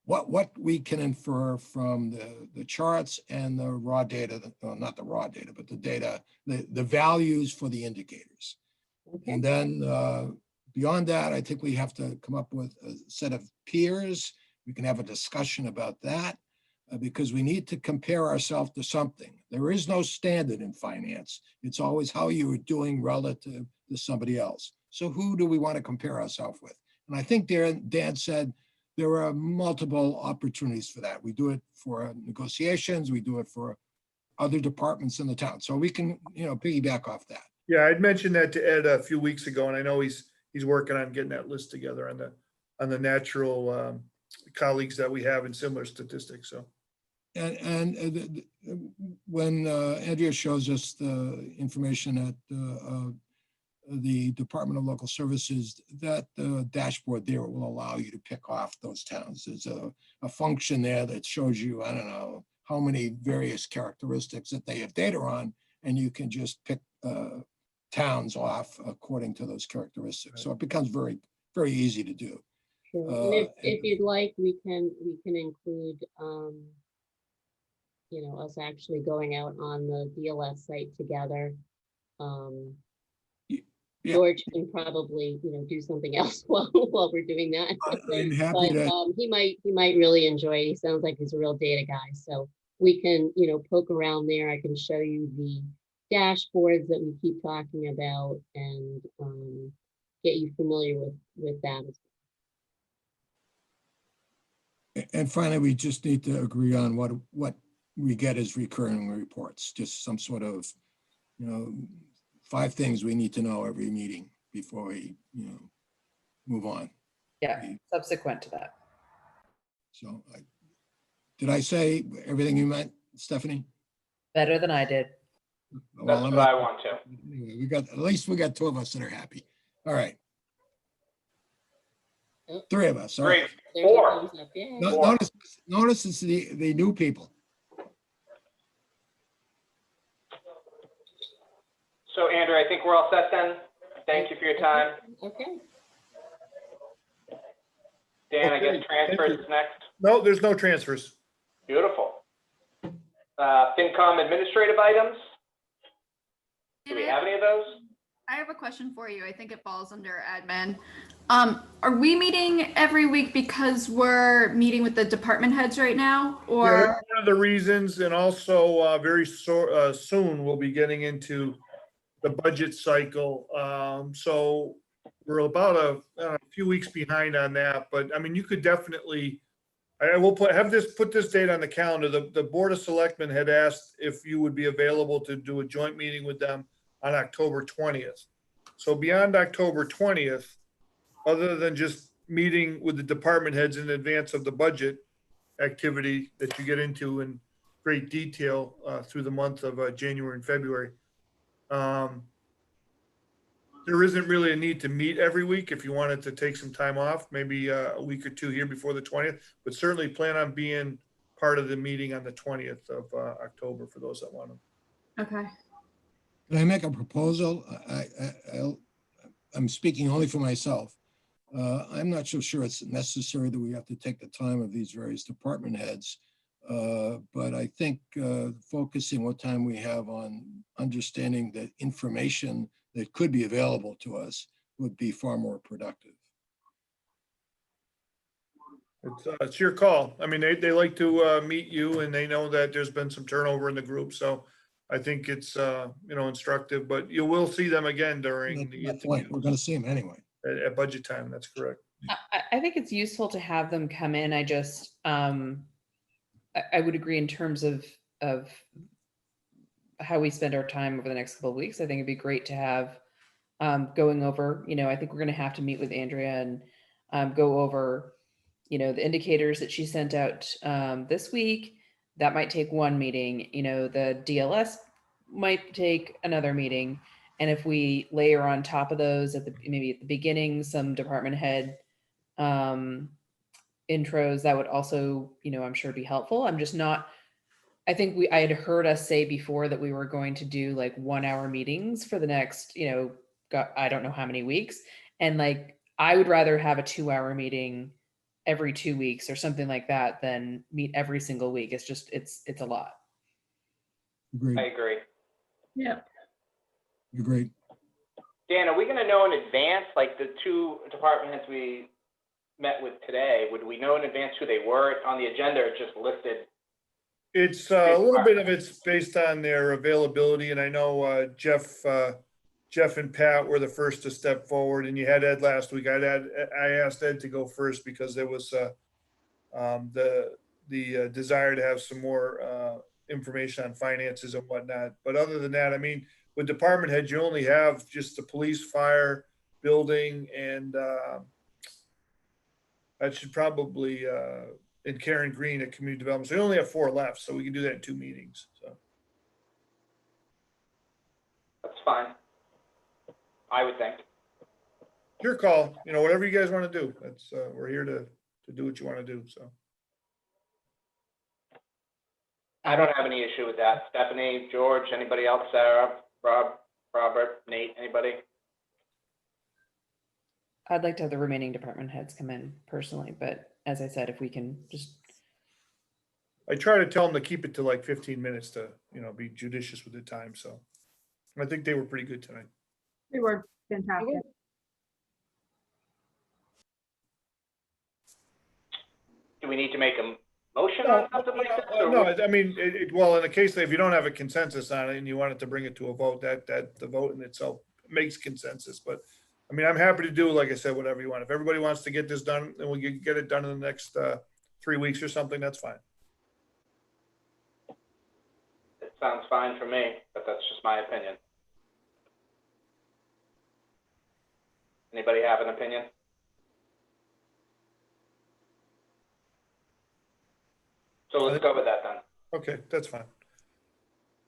[SPEAKER 7] what we can infer from the charts and the raw data, not the raw data, but the data, the values for the indicators. Okay. And then beyond that, I think we have to come up with a set of peers. We can have a discussion about that because we need to compare ourselves to something. There is no standard in finance. It's always how you are doing relative to somebody else. So who do we want to compare ourselves with? And I think Dan said there are multiple opportunities for that. We do it for negotiations. We do it for other departments in the town. So we can, piggyback off that.
[SPEAKER 2] Yeah, I'd mentioned that to Ed a few weeks ago, and I know he's working on getting that list together on the natural colleagues that we have in similar statistics. So,
[SPEAKER 7] and when Andrea shows us the information at the Department of Local Services, that dashboard there will allow you to pick off those towns. There's a function there that shows you, I don't know, how many various characteristics that they have data on, and you can just pick towns off according to those characteristics. Right. So it becomes very, very easy to do.
[SPEAKER 12] Sure. And if you'd like, we can include, us actually going out on the DLS site together. Yeah. George can probably, do something else while we're doing that.
[SPEAKER 7] I'm happy to.
[SPEAKER 12] He might really enjoy it. He sounds like he's a real data guy. So we can, poke around there. I can show you the dashboards that we keep talking about and get you familiar with that.
[SPEAKER 7] And finally, we just need to agree on what we get as recurring reports, just some sort of, 5 things we need to know every meeting before we, move on.
[SPEAKER 5] Yeah, subsequent to that.
[SPEAKER 7] So did I say everything you meant, Stephanie?
[SPEAKER 5] Better than I did.
[SPEAKER 3] That's
[SPEAKER 7] Well,
[SPEAKER 3] what I want to.
[SPEAKER 7] anyway, at least we got 2 of us that are happy. All right.
[SPEAKER 12] Oh.
[SPEAKER 7] 3 of us. All right.
[SPEAKER 3] Great.
[SPEAKER 12] There's a
[SPEAKER 3] 4.
[SPEAKER 12] thumbs up, yay.
[SPEAKER 7] Notice it's the new people.
[SPEAKER 3] So Andrew, I think we're all set then. Thank you for your time.
[SPEAKER 12] Okay.
[SPEAKER 3] Dan, I
[SPEAKER 2] Okay,
[SPEAKER 3] guess
[SPEAKER 2] thank
[SPEAKER 3] transfers
[SPEAKER 2] you.
[SPEAKER 3] is next.
[SPEAKER 2] No, there's no transfers.
[SPEAKER 3] Beautiful. FinCom administrative items. Do we have any of those?
[SPEAKER 8] I have a question for you. I think it falls under admin. Are we meeting every week because we're meeting with the department heads right now,
[SPEAKER 2] Yeah,
[SPEAKER 8] or?
[SPEAKER 2] that's one of the reasons, and also very soon we'll be getting into the budget cycle. So we're about a few weeks behind on that, but I mean, you could definitely, I will put this date on the calendar. The Board of Selectmen had asked if you would be available to do a joint meeting with them on October 20th. So beyond October 20th, other than just meeting with the department heads in advance of the budget activity that you get into in great detail through the month of January and February, there isn't really a need to meet every week if you wanted to take some time off, maybe a week or 2 here before the 20th, but certainly plan on being part of the meeting on the 20th of October for those that want to.
[SPEAKER 8] Okay.
[SPEAKER 7] Can I make a proposal? I'm speaking only for myself. I'm not so sure it's necessary that we have to take the time of these various department heads. But I think focusing what time we have on understanding the information that could be available to us would be far more productive.
[SPEAKER 2] It's your call. I mean, they like to meet you, and they know that there's been some turnover in the group. So I think it's, instructive, but you will see them again during the
[SPEAKER 7] That's why we're going to see them anyway.
[SPEAKER 2] at budget time. That's correct.
[SPEAKER 5] I think it's useful to have them come in. I just, I would agree in terms of how we spend our time over the next couple of weeks. I think it'd be great to have going over, I think we're going to have to meet with Andrea and go over, the indicators that she sent out this week. That might take one meeting, the DLS might take another meeting. And if we layer on top of those maybe at the beginning, some department head intros, that would also, I'm sure be helpful. I'm just not, I think I had heard us say before that we were going to do like 1-hour meetings for the next, I don't know how many weeks. And like, I would rather have a 2-hour meeting every 2 weeks or something like that than meet every single week. It's just, it's a lot.
[SPEAKER 7] Agreed.
[SPEAKER 3] I agree.
[SPEAKER 8] Yeah.
[SPEAKER 7] Agreed.
[SPEAKER 3] Dan, are we going to know in advance, like the 2 department heads we met with today, would we know in advance who they were on the agenda, or just listed?
[SPEAKER 2] It's a little bit of it's based on their availability, and I know Jeff and Pat were the first to step forward, and you had Ed last week. I asked Ed to go first because there was the desire to have some more information on finances and whatnot. But other than that, I mean, with department heads, you only have just the police, fire, building, and that should probably and Karen Green at community development. So we only have 4 left, so we can do that in 2 meetings. So
[SPEAKER 3] That's fine. I would think.
[SPEAKER 2] your call. Whatever you guys want to do. That's we're here to do what you want to do. So
[SPEAKER 3] I don't have any issue with that. Stephanie, George, anybody else? Sarah, Rob, Robert, Nate, anybody?
[SPEAKER 5] I'd like to have the remaining department heads come in personally, but as I said, if we can just.
[SPEAKER 2] I try to tell them to keep it to like 15 minutes to be judicious with the time. So I think they were pretty good tonight.
[SPEAKER 8] They were fantastic.
[SPEAKER 3] Do we need to make a motion on something like this? or
[SPEAKER 2] No, I mean, well, in the case that if you don't have a consensus on it and you wanted to bring it to a vote, that the vote in itself makes consensus, but I mean, I'm happy to do, like I said, whatever you want. If everybody wants to get this done and we can get it done in the next 3 weeks or something, that's fine.
[SPEAKER 3] It sounds fine for me, but that's just my opinion. Anybody have an opinion? So let's go with that then.
[SPEAKER 2] Okay, that's fine.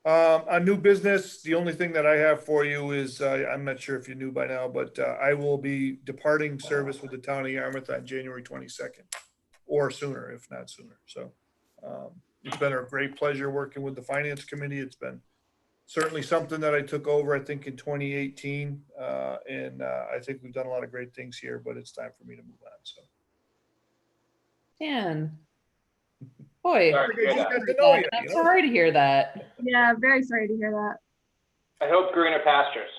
[SPEAKER 2] On new business, the only thing that I have for you is, I'm not sure if you knew by now, but I will be departing service with the town of Yarmouth on January 22nd, or sooner, if not sooner. So it's been a great pleasure working with the finance committee. It's been certainly something that I took over, I think, in 2018. And I think we've done a lot of great things here, but it's time for me to move on. So.
[SPEAKER 5] Dan. Boy,
[SPEAKER 3] Sorry to hear that.
[SPEAKER 2] Got to know you,
[SPEAKER 5] I'm
[SPEAKER 2] you know?
[SPEAKER 5] sorry to hear that.
[SPEAKER 8] Yeah, very sorry to hear that.
[SPEAKER 3] I hope greener pastures.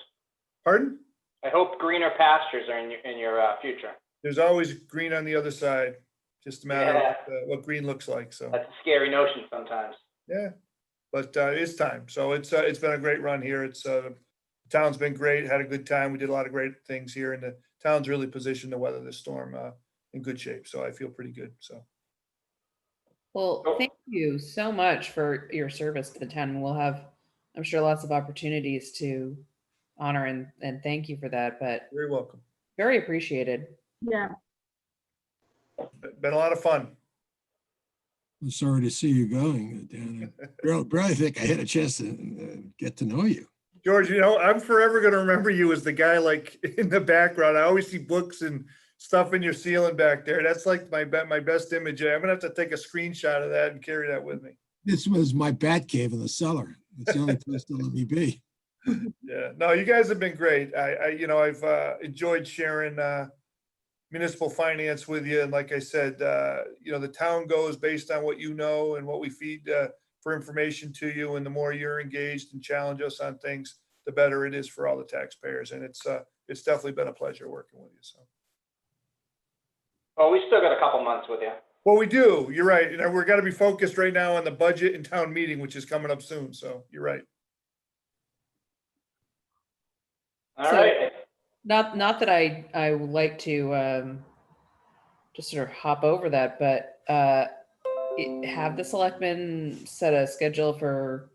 [SPEAKER 2] Pardon?
[SPEAKER 3] I hope greener pastures are in your future.
[SPEAKER 2] There's always green on the other side. Just a matter
[SPEAKER 3] Yeah.
[SPEAKER 2] of what green looks like. So.
[SPEAKER 3] That's a scary notion sometimes.
[SPEAKER 2] Yeah, but it's time. So it's been a great run here. The town's been great, had a good time. We did a lot of great things here, and the town's really positioned to weather this storm in good shape. So I feel pretty good. So
[SPEAKER 5] Well, thank you so much for your service to the town. We'll have, I'm sure, lots of opportunities to honor and thank you for that, but
[SPEAKER 2] very welcome.
[SPEAKER 5] very appreciated.
[SPEAKER 8] Yeah.
[SPEAKER 2] Been a lot of fun.
[SPEAKER 7] I'm sorry to see you going, Dan. I really think I had a chance to get to know you.
[SPEAKER 2] George, you know, I'm forever going to remember you as the guy like in the background. I always see books and stuff in your ceiling back there. That's like my best image. I'm gonna have to take a screenshot of that and carry that with me.
[SPEAKER 7] This was my bat cave in the cellar. It's the only place to let me be.
[SPEAKER 2] Yeah, no, you guys have been great. I've enjoyed sharing municipal finance with you. And like I said, the town goes based on what you know and what we feed for information to you. And the more you're engaged and challenge us on things, the better it is for all the taxpayers. And it's definitely been a pleasure working with you. So.
[SPEAKER 3] Well, we still got a couple months with you.
[SPEAKER 2] Well, we do. You're right. You know, we're got to be focused right now on the budget and town meeting, which is coming up soon. So you're right.
[SPEAKER 3] All
[SPEAKER 5] So-
[SPEAKER 3] right.
[SPEAKER 5] Not that I would like to just sort of hop over that, but have the selectmen set a schedule for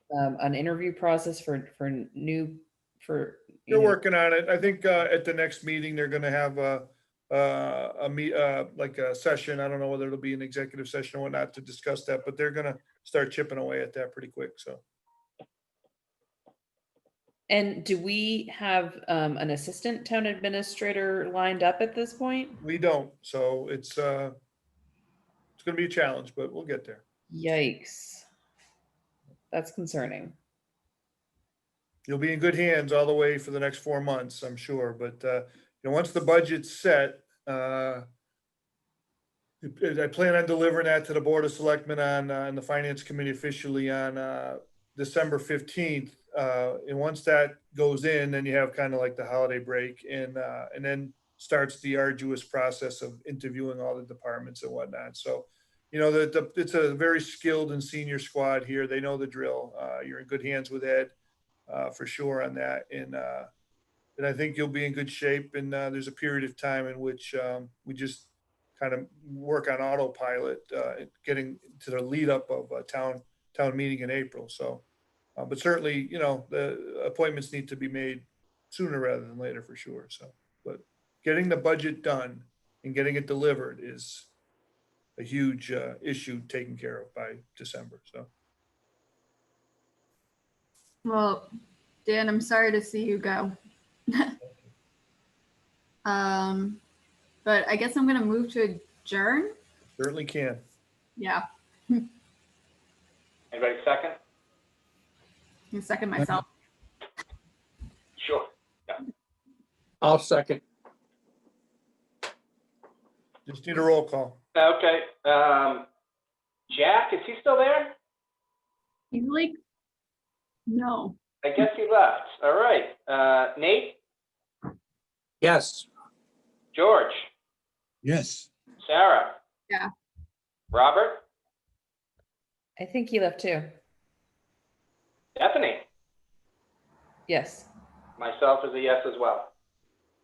[SPEAKER 5] an interview process for you
[SPEAKER 2] You're
[SPEAKER 5] know,
[SPEAKER 2] working on it. I think at the next meeting, they're going to have like a session. I don't know whether it'll be an executive session or whatnot to discuss that, but they're going to start chipping away at that pretty quick. So
[SPEAKER 5] And do we have an assistant town administrator lined up at this point?
[SPEAKER 2] we don't. So it's going to be a challenge, but we'll get there.
[SPEAKER 5] Yikes. That's concerning.
[SPEAKER 2] You'll be in good hands all the way for the next 4 months, I'm sure. But once the budget's set, I plan on delivering that to the Board of Selectmen on the Finance Committee officially on December 15th. And once that goes in, then you have kind of like the holiday break, and then starts the arduous process of interviewing all the departments and whatnot. So, it's a very skilled and senior squad here. They know the drill. You're in good hands with Ed. For sure on that. And I think you'll be in good shape. And there's a period of time in which we just kind of work on autopilot, getting to the lead up of a town meeting in April. So, but certainly, the appointments need to be made sooner rather than later for sure. So, but getting the budget done and getting it delivered is a huge issue taken care of by December. So.
[SPEAKER 8] Well, Dan, I'm sorry to see you go. But I guess I'm gonna move to adjourn.
[SPEAKER 2] Certainly can.
[SPEAKER 8] Yeah,
[SPEAKER 3] Anybody second?
[SPEAKER 8] I second myself.
[SPEAKER 3] Sure.
[SPEAKER 4] I'll second.
[SPEAKER 2] Just need a roll call.
[SPEAKER 3] Okay. Jack, is he still there?
[SPEAKER 8] He's like, no.
[SPEAKER 3] I guess he left. All right. Nate,
[SPEAKER 4] Yes.
[SPEAKER 3] George,
[SPEAKER 7] Yes.
[SPEAKER 3] Sarah.
[SPEAKER 8] Yeah.
[SPEAKER 3] Robert?
[SPEAKER 5] I think he left too.
[SPEAKER 3] Stephanie?
[SPEAKER 5] Yes.
[SPEAKER 3] Myself is a yes as well.